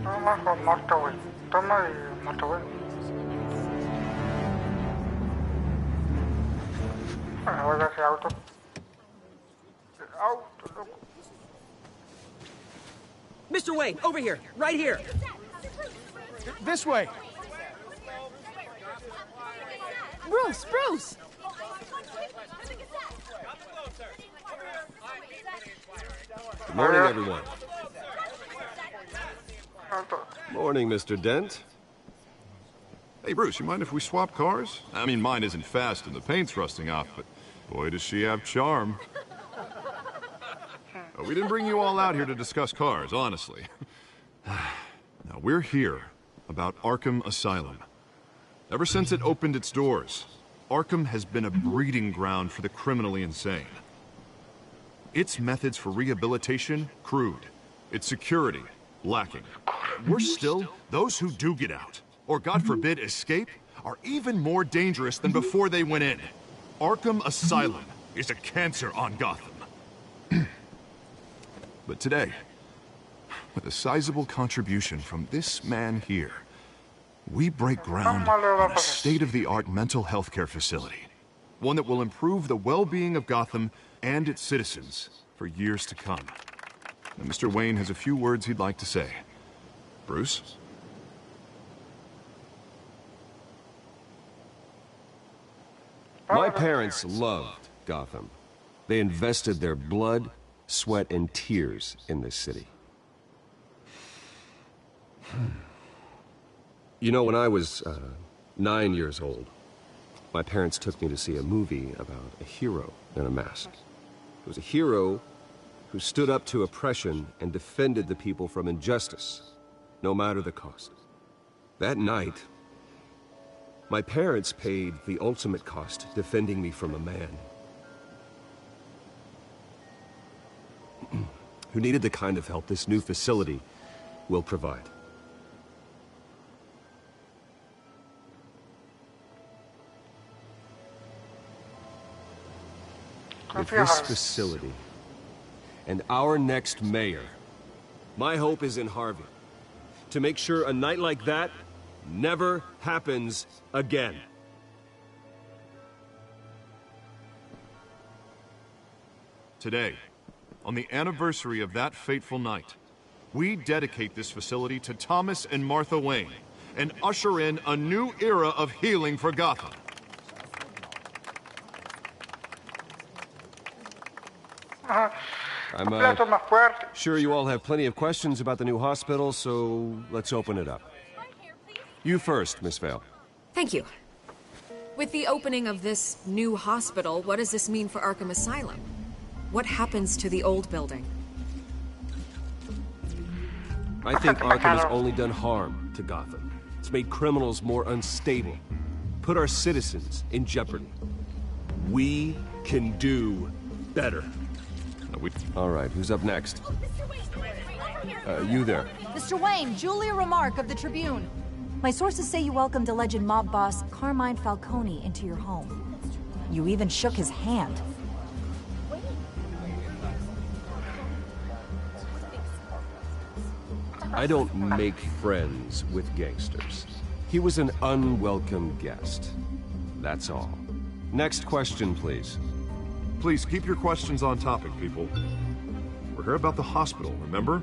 Toma con muerto, güey. Toma y muerto, güey. Bueno, voy a ese auto. El auto, loco. Mr. Wayne, over here, right here. This way. Bruce, Bruce! Good morning, everyone. Morning, Mr. Dent. Hey, Bruce, you mind if we swap cars? I mean, mine isn't fast and the paint's rusting off, but boy, does she have charm. We didn't bring you all out here to discuss cars, honestly. Now, we're here about Arkham Asylum. Ever since it opened its doors, Arkham has been a breeding ground for the criminally insane. Its methods for rehabilitation, crude. Its security, lacking. Worse still, those who do get out, or God forbid, escape, are even more dangerous than before they went in. Arkham Asylum is a cancer on Gotham. But today, with a sizable contribution from this man here, we break ground on a state-of-the-art mental health care facility. One that will improve the well-being of Gotham and its citizens for years to come. Now, Mr. Wayne has a few words he'd like to say. Bruce? My parents loved Gotham. They invested their blood, sweat, and tears in this city. You know, when I was 9 years old, my parents took me to see a movie about a hero in a mask. It was a hero who stood up to oppression and defended the people from injustice, no matter the cost. That night, my parents paid the ultimate cost defending me from a man who needed the kind of help this new facility will provide. With this facility and our next mayor, my hope is in Harvey, to make sure a night like that never happens again. Today, on the anniversary of that fateful night, we dedicate this facility to Thomas and Martha Wayne and usher in a new era of healing for Gotham. I'm sure you all have plenty of questions about the new hospital, so let's open it up. You first, Miss Vale. Thank you. With the opening of this new hospital, what does this mean for Arkham Asylum? What happens to the old building? I think Arkham has only done harm to Gotham. It's made criminals more unstable, put our citizens in jeopardy. We can do better. All right, who's up next? You there. Mr. Wayne, Julia Remark of the Tribune. My sources say you welcomed alleged mob boss Carmine Falcone into your home. You even shook his hand. I don't make friends with gangsters. He was an unwelcome guest. That's all. Next question, please. Please keep your questions on topic, people. We're here about the hospital, remember?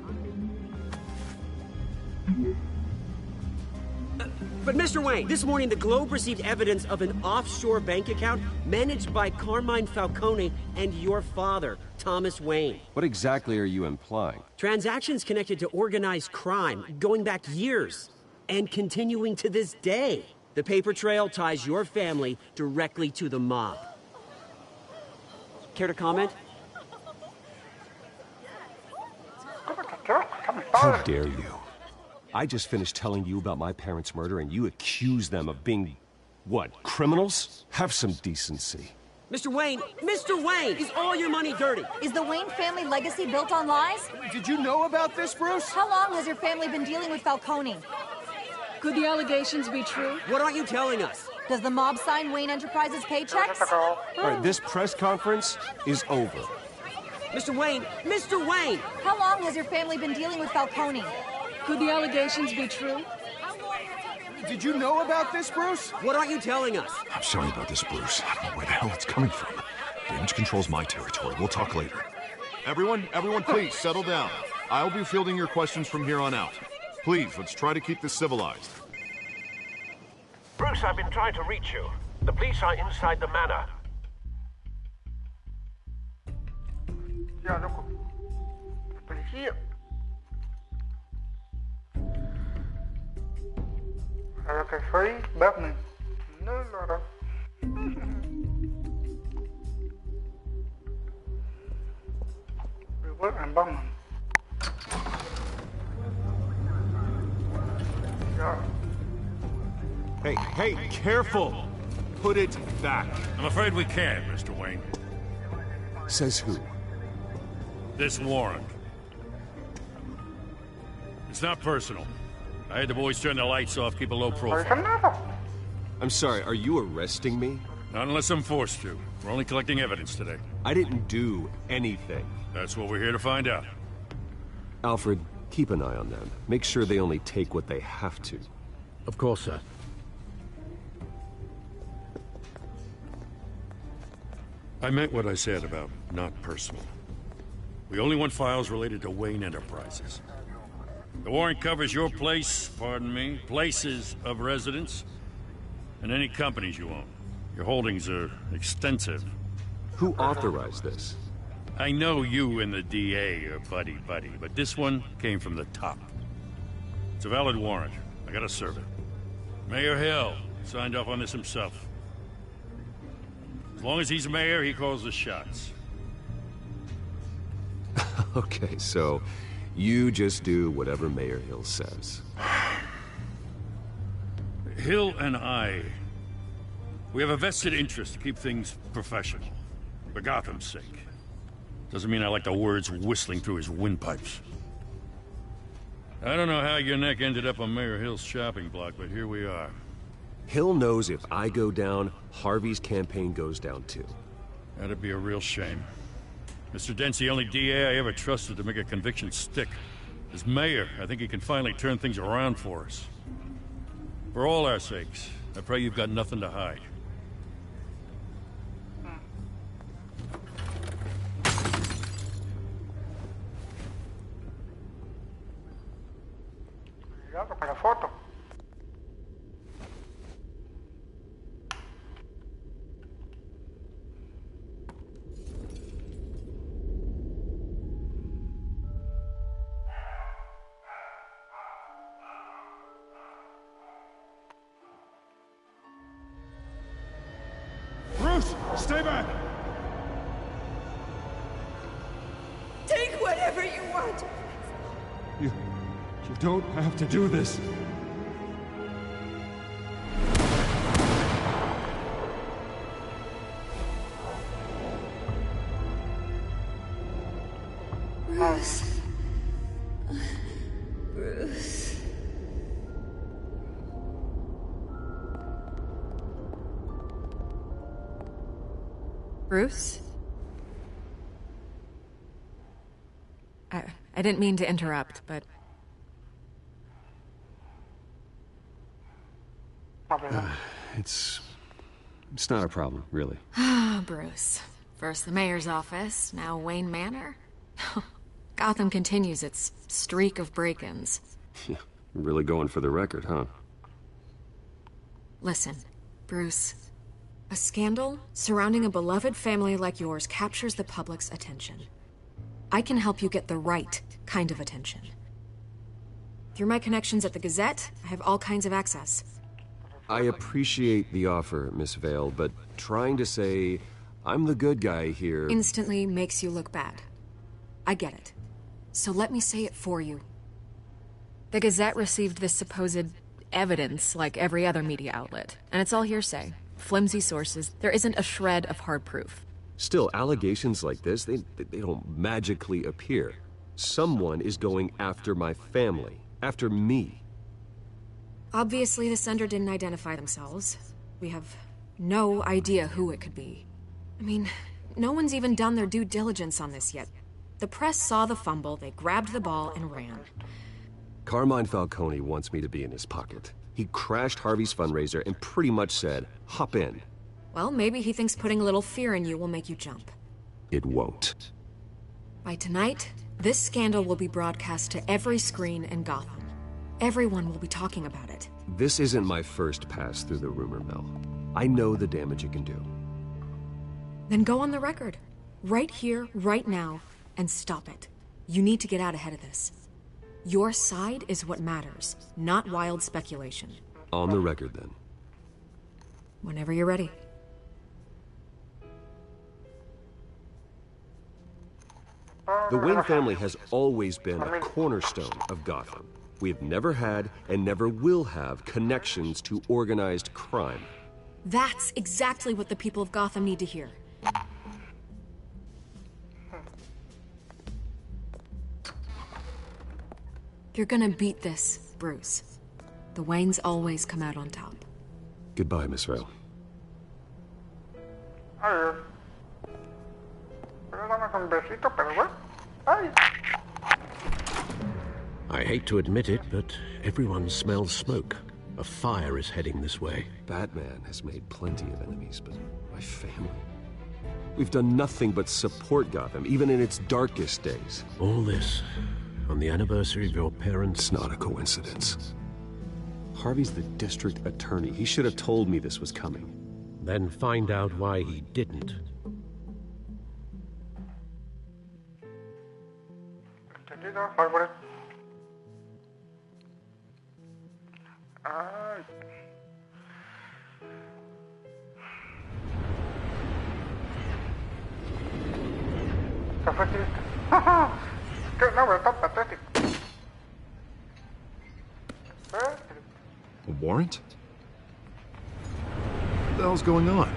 But Mr. Wayne, this morning the Globe received evidence of an offshore bank account managed by Carmine Falcone and your father, Thomas Wayne. What exactly are you implying? Transactions connected to organized crime, going back years, and continuing to this day. The paper trail ties your family directly to the mob. Care to comment? How dare you? I just finished telling you about my parents' murder and you accuse them of being, what, criminals? Have some decency. Mr. Wayne, is all your money dirty? Is the Wayne family legacy built on lies? Did you know about this, Bruce? How long has your family been dealing with Falcone? Could the allegations be true? What aren't you telling us? Does the mob sign Wayne Enterprises paychecks? All right, this press conference is over. Mr. Wayne! How long has your family been dealing with Falcone? Could the allegations be true? Did you know about this, Bruce? What aren't you telling us? I'm sorry about this, Bruce. I don't know where the hell it's coming from. Damage control's my territory. We'll talk later. Everyone, please, settle down. I'll be fielding your questions from here on out. Please, let's try to keep this civilized. Bruce, I've been trying to reach you. The police are inside the manor. Ya, loco. Policía. A lo que soy Batman. No lo hará. Igual en Batman. Ya. Hey, careful! Put it back. I'm afraid we can't, Mr. Wayne. Says who? This warrant. It's not personal. I had the boys turn the lights off, keep a low profile. I'm sorry, are you arresting me? Not unless I'm forced to. We're only collecting evidence today. I didn't do anything. That's what we're here to find out. Alfred, keep an eye on them. Make sure they only take what they have to. Of course, sir. I meant what I said about not personal. We only want files related to Wayne Enterprises. The warrant covers your place, pardon me, places of residence, and any companies you own. Your holdings are extensive. Who authorized this? I know you and the DA are buddy-buddy, but this one came from the top. It's a valid warrant. I gotta serve it. Mayor Hill signed off on this himself. As long as he's mayor, he calls the shots. Okay, so you just do whatever Mayor Hill says. Hill and we have a vested interest to keep things professional. For Gotham's sake. Doesn't mean I like the words whistling through his windpipes. I don't know how your neck ended up on Mayor Hill's shopping block, but here we are. Hill knows if I go down, Harvey's campaign goes down too. That'd be a real shame. Mr. Dent's the only DA I ever trusted to make a conviction stick. As mayor, I think he can finally turn things around for us. For all our sakes, I pray you've got nothing to hide. Cuidado con la foto. Bruce, stay back! Take whatever you want. You don't have to do this. Bruce. Bruce. Bruce? I didn't mean to interrupt, but... It's not a problem, really. Ah, Bruce. First the mayor's office, now Wayne Manor. Gotham continues its streak of break-ins. Yeah, really going for the record, huh? Listen, Bruce. A scandal surrounding a beloved family like yours captures the public's attention. I can help you get the right kind of attention. Through my connections at the Gazette, I have all kinds of access. I appreciate the offer, Miss Vale, but trying to say I'm the good guy here... Instantly makes you look bad. I get it. So let me say it for you. The Gazette received this supposed evidence like every other media outlet, and it's all hearsay. Flimsy sources. There isn't a shred of hard proof. Still, allegations like this, they don't magically appear. Someone is going after my family, after me. Obviously, the sender didn't identify themselves. We have no idea who it could be. I mean, no one's even done their due diligence on this yet. The press saw the fumble, they grabbed the ball and ran. Carmine Falcone wants me to be in his pocket. He crashed Harvey's fundraiser and pretty much said, hop in. Well, maybe he thinks putting a little fear in you will make you jump. It won't. By tonight, this scandal will be broadcast to every screen in Gotham. Everyone will be talking about it. This isn't my first pass through the rumor mill. I know the damage it can do. Then go on the record. Right here, right now, and stop it. You need to get out ahead of this. Your side is what matters, not wild speculation. On the record, then. Whenever you're ready. The Wayne family has always been a cornerstone of Gotham. We have never had and never will have connections to organized crime. That's exactly what the people of Gotham need to hear. You're gonna beat this, Bruce. The Waynes always come out on top. Goodbye, Miss Vale. Adiós. Pero dame un besito, pero bueno. Ay. I hate to admit it, but everyone smells smoke. A fire is heading this way. Batman has made plenty of enemies, but my family... We've done nothing but support Gotham, even in its darkest days. All this on the anniversary of your parents'... It's not a coincidence. Harvey's the district attorney. He should have told me this was coming. Then find out why he didn't. Entendido, árboles. Ay. Se fue triste. ¡Qué nombre tan patético! A warrant? What the hell's going on?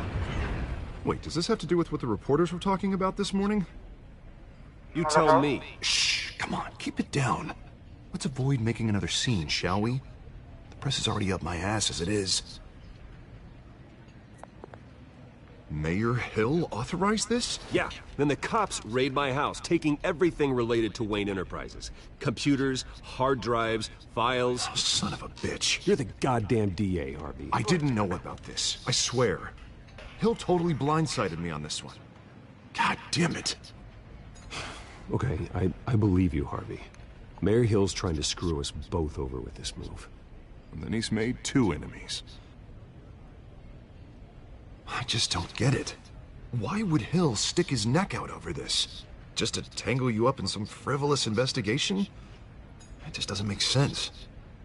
Wait, does this have to do with what the reporters were talking about this morning? You tell me. Shh, come on, keep it down. Let's avoid making another scene, shall we? The press is already up my ass as it is. Mayor Hill authorized this? Yeah, then the cops raid my house, taking everything related to Wayne Enterprises. Computers, hard drives, files. Oh, son of a bitch. You're the goddamn DA, Harvey. I didn't know about this, I swear. Hill totally blindsided me on this one. God damn it. Okay, I believe you, Harvey. Mayor Hill's trying to screw us both over with this move. And then he's made 2 enemies. I just don't get it. Why would Hill stick his neck out over this? Just to tangle you up in some frivolous investigation? It just doesn't make sense.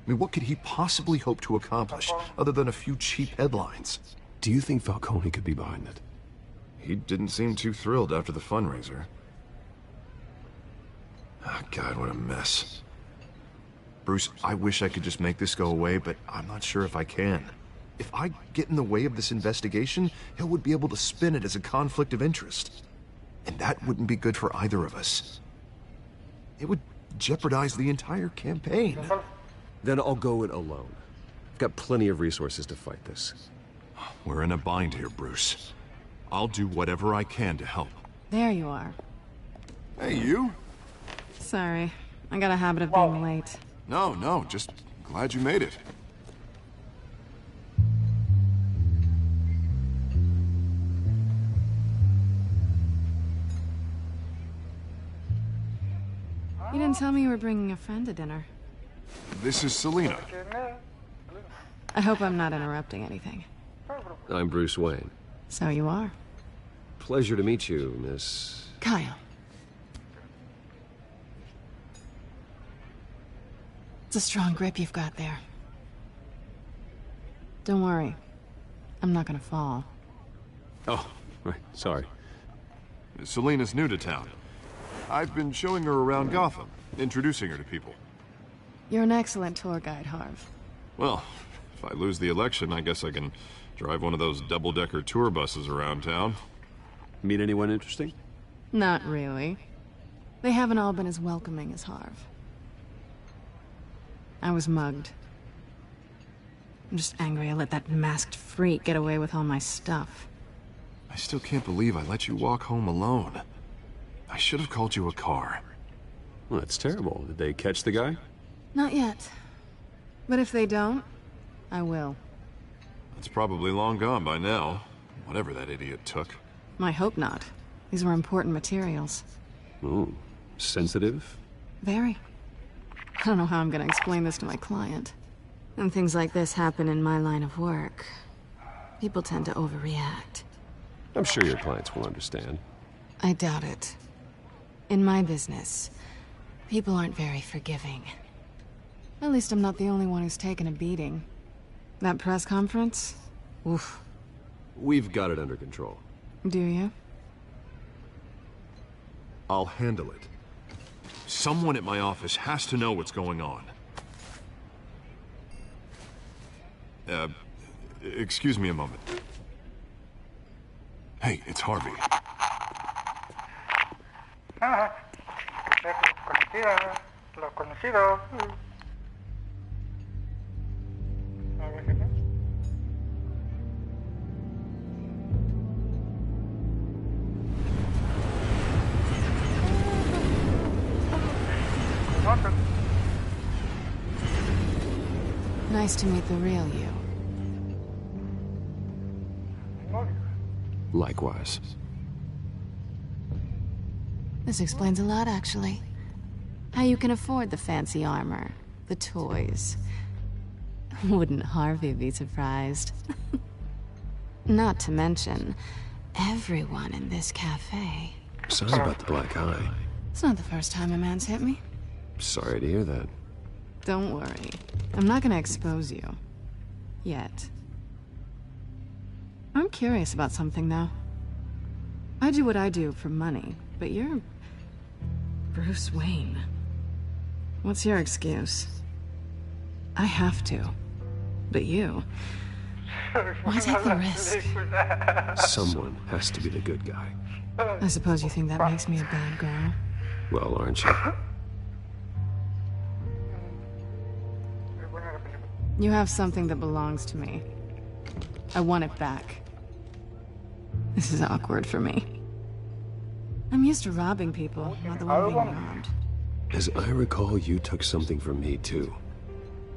I mean, what could he possibly hope to accomplish other than a few cheap headlines? Do you think Falcone could be behind it? He didn't seem too thrilled after the fundraiser. Oh, God, what a mess. Bruce, I wish I could just make this go away, but I'm not sure if I can. If I get in the way of this investigation, Hill would be able to spin it as a conflict of interest. And that wouldn't be good for either of us. It would jeopardize the entire campaign. Then I'll go it alone. I've got plenty of resources to fight this. We're in a bind here, Bruce. I'll do whatever I can to help. There you are. Hey, you? Sorry. I got a habit of being late. No, just glad you made it. You didn't tell me you were bringing a friend to dinner. This is Selina. I hope I'm not interrupting anything. I'm Bruce Wayne. So you are. Pleasure to meet you, Miss... Kyle. It's a strong grip you've got there. Don't worry. I'm not gonna fall. Oh, right. Sorry. Selina's new to town. I've been showing her around Gotham, introducing her to people. You're an excellent tour guide, Harv. Well, if I lose the election, I guess I can drive one of those double-decker tour buses around town. Meet anyone interesting? Not really. They haven't all been as welcoming as Harv. I was mugged. I'm just angry I let that masked freak get away with all my stuff. I still can't believe I let you walk home alone. I should have called you a car. Well, that's terrible. Did they catch the guy? Not yet. But if they don't, I will. It's probably long gone by now, whatever that idiot took. I hope not. These were important materials. Ooh, sensitive? Very. I don't know how I'm gonna explain this to my client. When things like this happen in my line of work, people tend to overreact. I'm sure your clients will understand. I doubt it. In my business, people aren't very forgiving. At least I'm not the only one who's taken a beating. That press conference? Oof. We've got it under control. Do you? I'll handle it. Someone at my office has to know what's going on. Excuse me a moment. Hey, it's Harvey. Lo conocido. Nice to meet the real you. Likewise. This explains a lot, actually. How you can afford the fancy armor, the toys. Wouldn't Harvey be surprised? Not to mention, everyone in this cafe. Sorry about the black eye. It's not the first time a man's hit me. Sorry to hear that. Don't worry. I'm not gonna expose you. Yet. I'm curious about something, though. I do what I do for money, but you're... Bruce Wayne. What's your excuse? I have to. But you... Why take the risk? Someone has to be the good guy. I suppose you think that makes me a bad girl? Well, aren't you? You have something that belongs to me. I want it back. This is awkward for me. I'm used to robbing people, not the one being robbed. As I recall, you took something from me, too.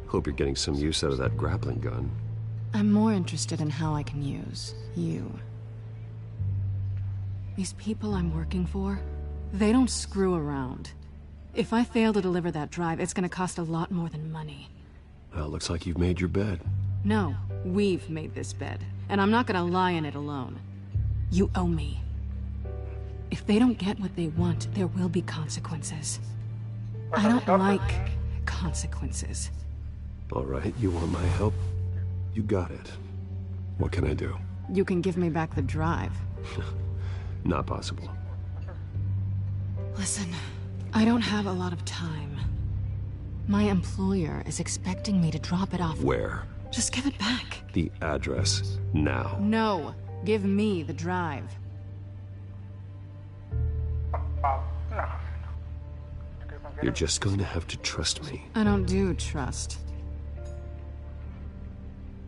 Hope you're getting some use out of that grappling gun. I'm more interested in how I can use you. These people I'm working for, they don't screw around. If I fail to deliver that drive, it's gonna cost a lot more than money. Well, looks like you've made your bed. No, we've made this bed, and I'm not gonna lie in it alone. You owe me. If they don't get what they want, there will be consequences. I don't like consequences. All right, you want my help? You got it. What can I do? You can give me back the drive. Not possible. Listen, I don't have a lot of time. My employer is expecting me to drop it off. Where? Just give it back. The address, now. No, give me the drive. You're just going to have to trust me. I don't do trust.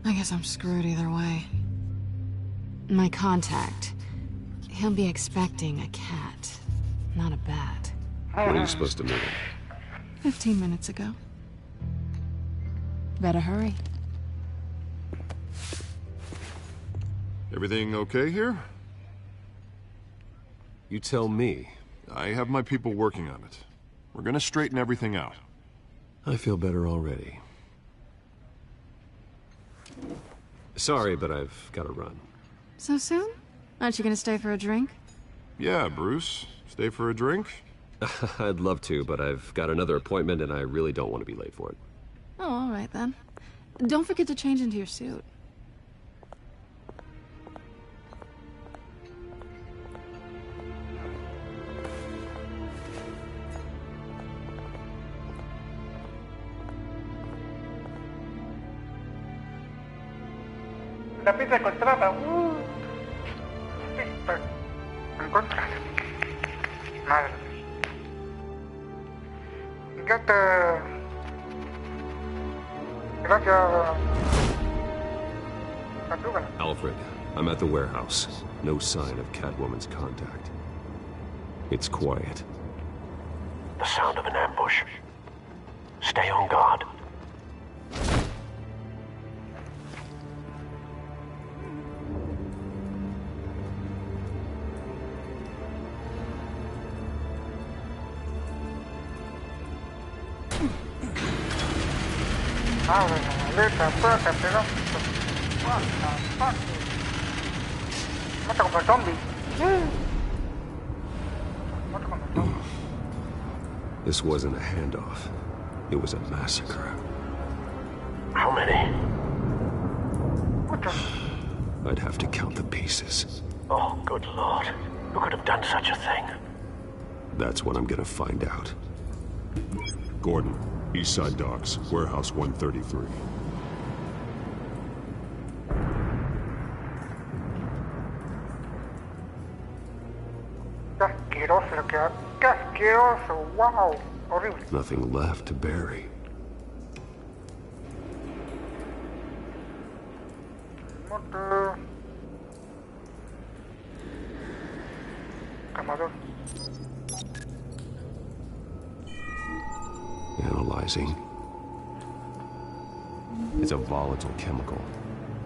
I guess I'm screwed either way. My contact, he'll be expecting a cat, not a bat. When are you supposed to meet him? 15 minutes ago. Better hurry. Everything okay here? You tell me. I have my people working on it. We're gonna straighten everything out. I feel better already. Sorry, but I've got to run. So soon? Aren't you gonna stay for a drink? Yeah, Bruce. Stay for a drink? I'd love to, but I've got another appointment and I really don't want to be late for it. Oh, all right then. Don't forget to change into your suit. La pista encontrada. Pista encontrada. Madre. Yo te... Gracias. Alfred, I'm at the warehouse. No sign of Catwoman's contact. It's quiet. The sound of an ambush. Stay on guard. Madre, maleta, puerta, pero... What the fuck? Mata como el zombie. Mata como el zombie. This wasn't a handoff. It was a massacre. How many? What the... I'd have to count the pieces. Oh, good lord. Who could have done such a thing? That's what I'm gonna find out. Gordon, Eastside Docks, Warehouse 133. Qué asqueroso lo que ha... Qué asqueroso, wow. Horrible. Nothing left to bury. Motor. Camador. Analyzing. It's a volatile chemical.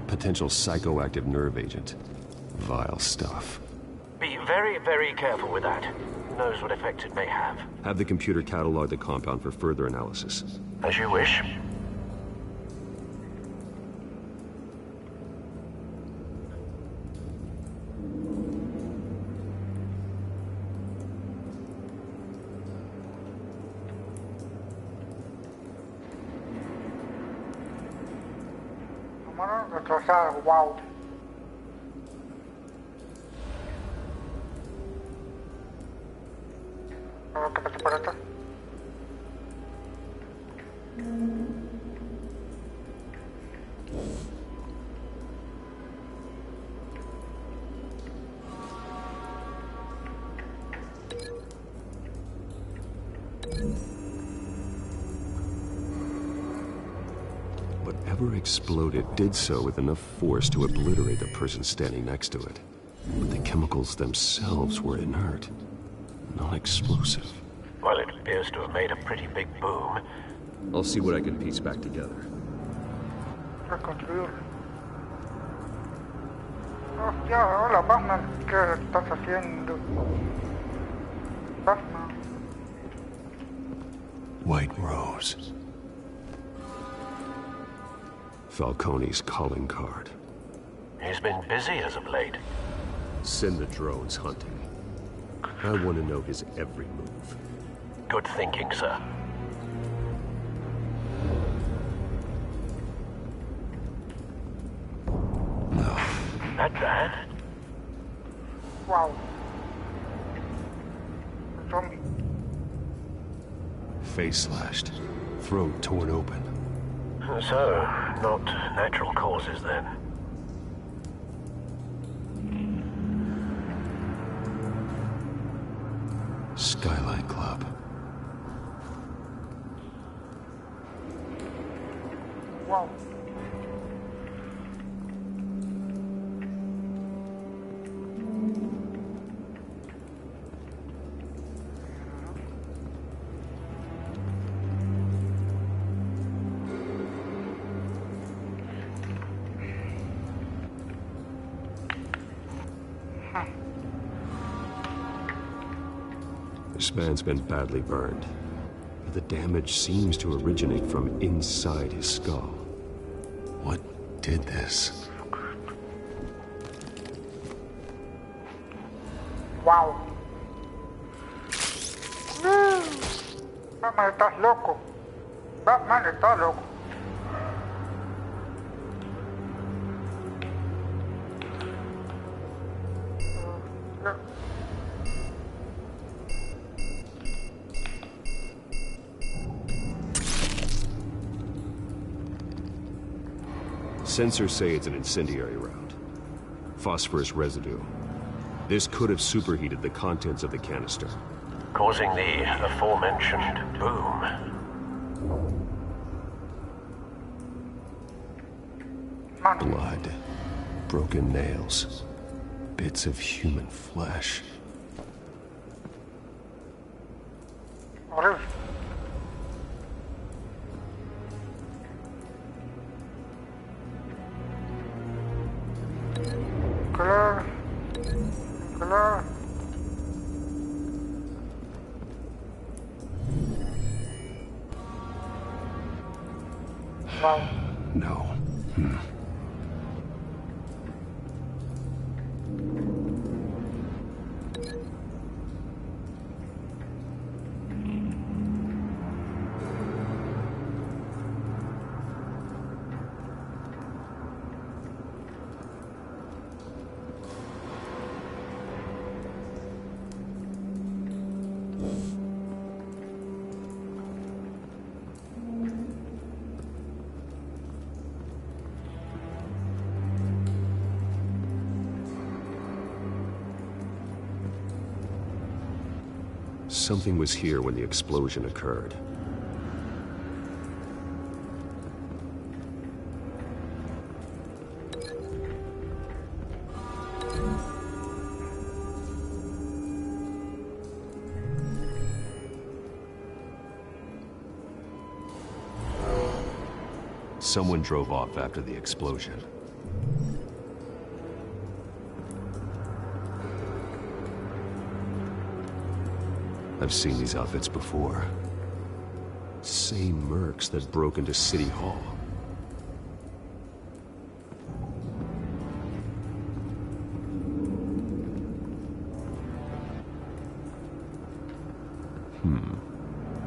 Potential psychoactive nerve agent. Vile stuff. Be very, very careful with that. Who knows what effects it may have. Have the computer catalog the compound for further analysis. As you wish. Número retrasado, wow. A ver qué pasa por acá. Whatever exploded did so with enough force to obliterate the person standing next to it. But the chemicals themselves were inert, non-explosive. Well, it appears to have made a pretty big boom. I'll see what I can piece back together. Reconstruir. Hostia, hola Batman, ¿qué estás haciendo? Batman. White Rose. Falcone's calling card. He's been busy as of late. Send the drones hunting. I want to know his every move. Good thinking, sir. No. That bad? Wow. Zombie. Face slashed. Throat torn open. So, not natural causes then. Skylight Club. Wow. This man's been badly burned. But the damage seems to originate from inside his skull. What did this? Wow. Batman, estás loco. Batman, estás loco. Sensors say it's an incendiary round. Phosphorus residue. This could have superheated the contents of the canister. Causing the aforementioned boom. Blood. Broken nails. Bits of human flesh. Horrible. Claro. Claro. Wow. No. Something was here when the explosion occurred. Someone drove off after the explosion. I've seen these outfits before. Same mercs that broke into City Hall.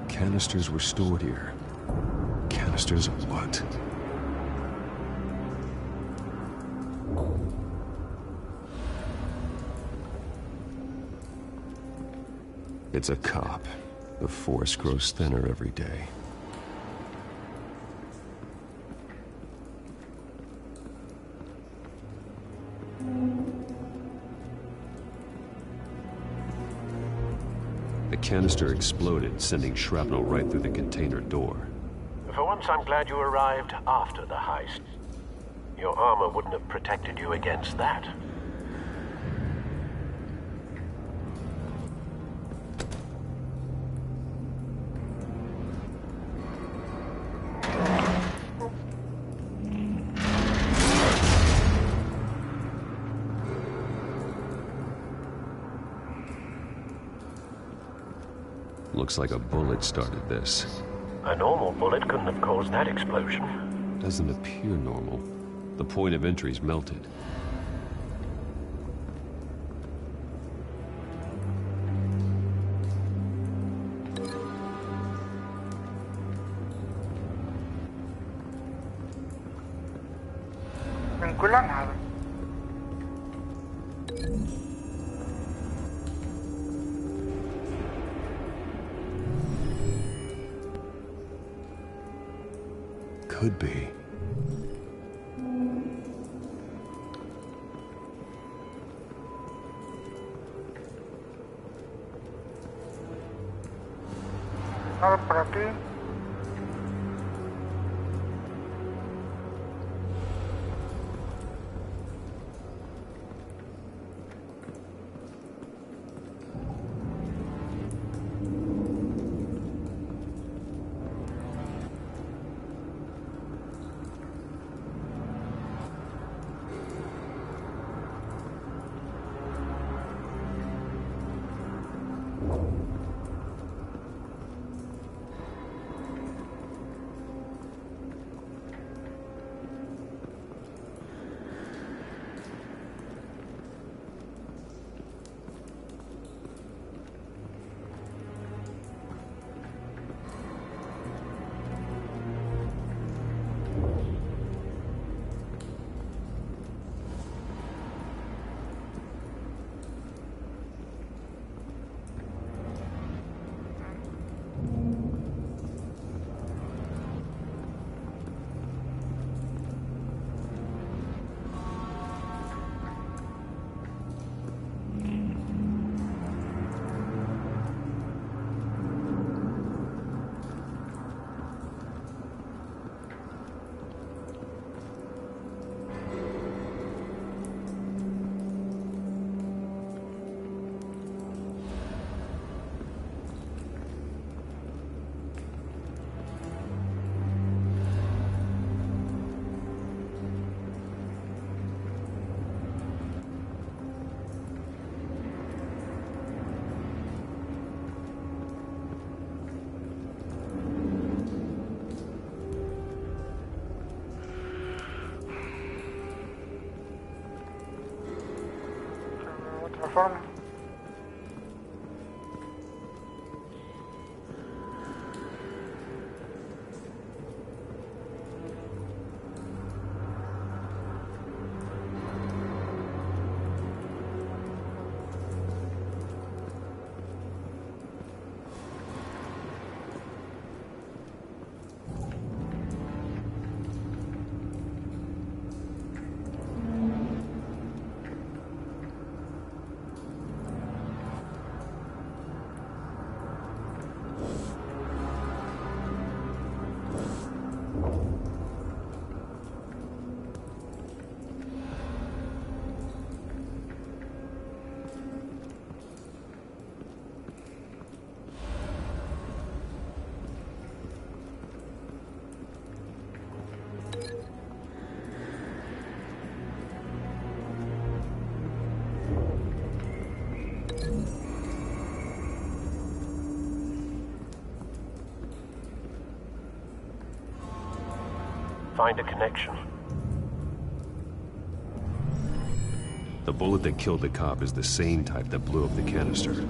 Canisters were stored here. Canisters of what? It's a cop. The force grows thinner every day. The canister exploded, sending shrapnel right through the container door. For once, I'm glad you arrived after the heist. Your armor wouldn't have protected you against that. Looks like a bullet started this. A normal bullet couldn't have caused that explosion. Doesn't appear normal. The point of entry's melted. Vincula nada. Could be. Nada por aquí. Forma. Find a connection. The bullet that killed the cop is the same type that blew up the canister.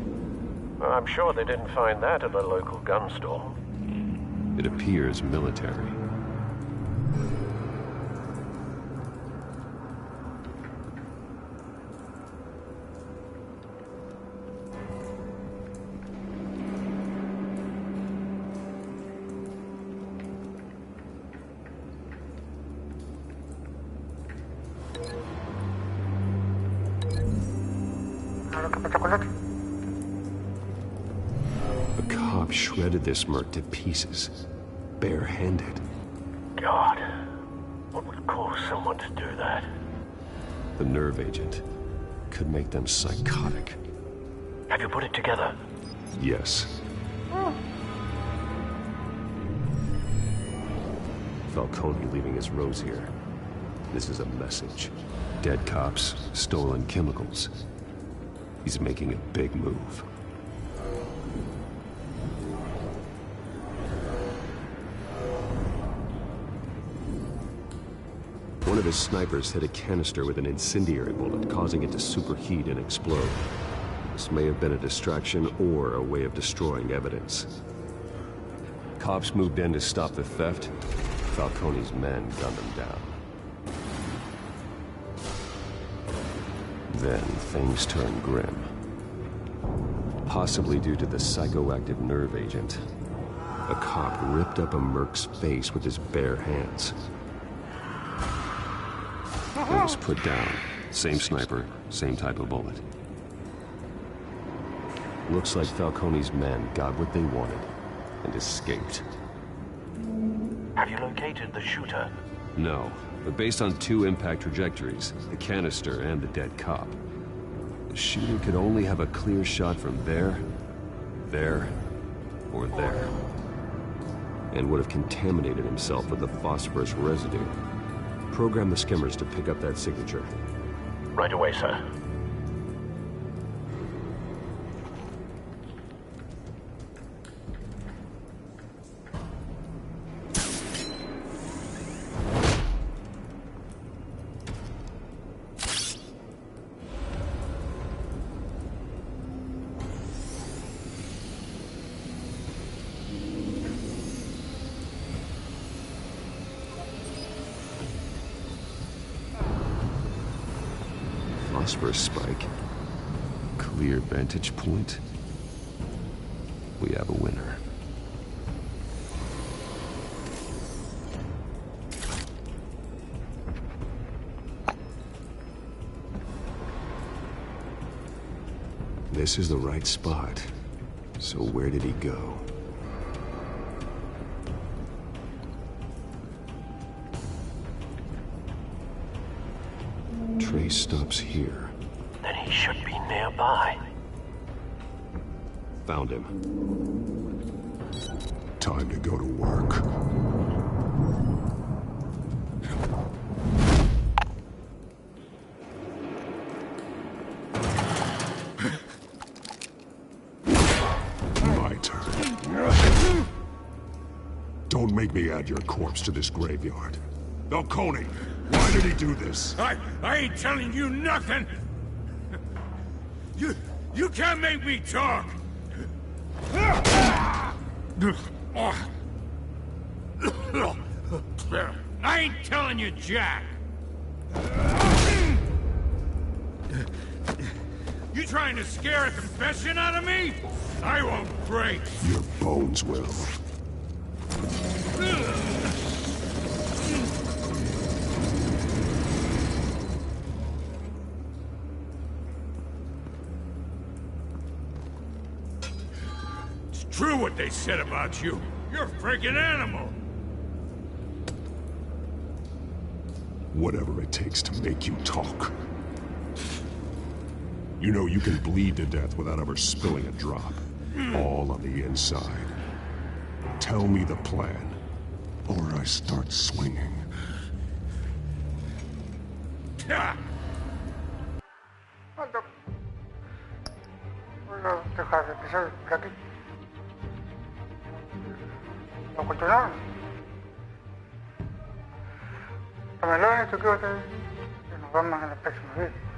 I'm sure they didn't find that at a local gun store. It appears military. A cop shredded this merc to pieces, barehanded. God, what would cause someone to do that? The nerve agent could make them psychotic. Have you put it together? Yes. Falcone leaving his rose here. This is a message. Dead cops, stolen chemicals. He's making a big move. One of his snipers hit a canister with an incendiary bullet, causing it to superheat and explode. This may have been a distraction or a way of destroying evidence. Cops moved in to stop the theft. Falcone's men gunned them down. Then things turned grim. Possibly due to the psychoactive nerve agent. A cop ripped up a merc's face with his bare hands. It was put down. Same sniper, same type of bullet. Looks like Falcone's men got what they wanted and escaped. Have you located the shooter? No, but based on two impact trajectories, the canister and the dead cop, the shooter could only have a clear shot from there, or there, and would have contaminated himself with the phosphorus residue. Program the skimmers to pick up that signature. Right away, sir. Phosphorus spike. Clear vantage point. We have a winner. This is the right spot. So where did he go? Trace stops here. Then he should be nearby. Found him. Time to go to work. My turn. Don't make me add your corpse to this graveyard. Falcone, why did he do this? I ain't telling you nothing! You can't make me talk! I ain't telling you, Jack! You trying to scare a confession out of me? I won't break! Your bones will. True what they said about you. You're a freaking animal. Whatever it takes to make you talk. You know you can bleed to death without ever spilling a drop. All on the inside. Tell me the plan, or I start swinging. dejar el episodio por aquí. Lo continuamos. Dame like, suscríbete y nos vemos en el próximo vídeo.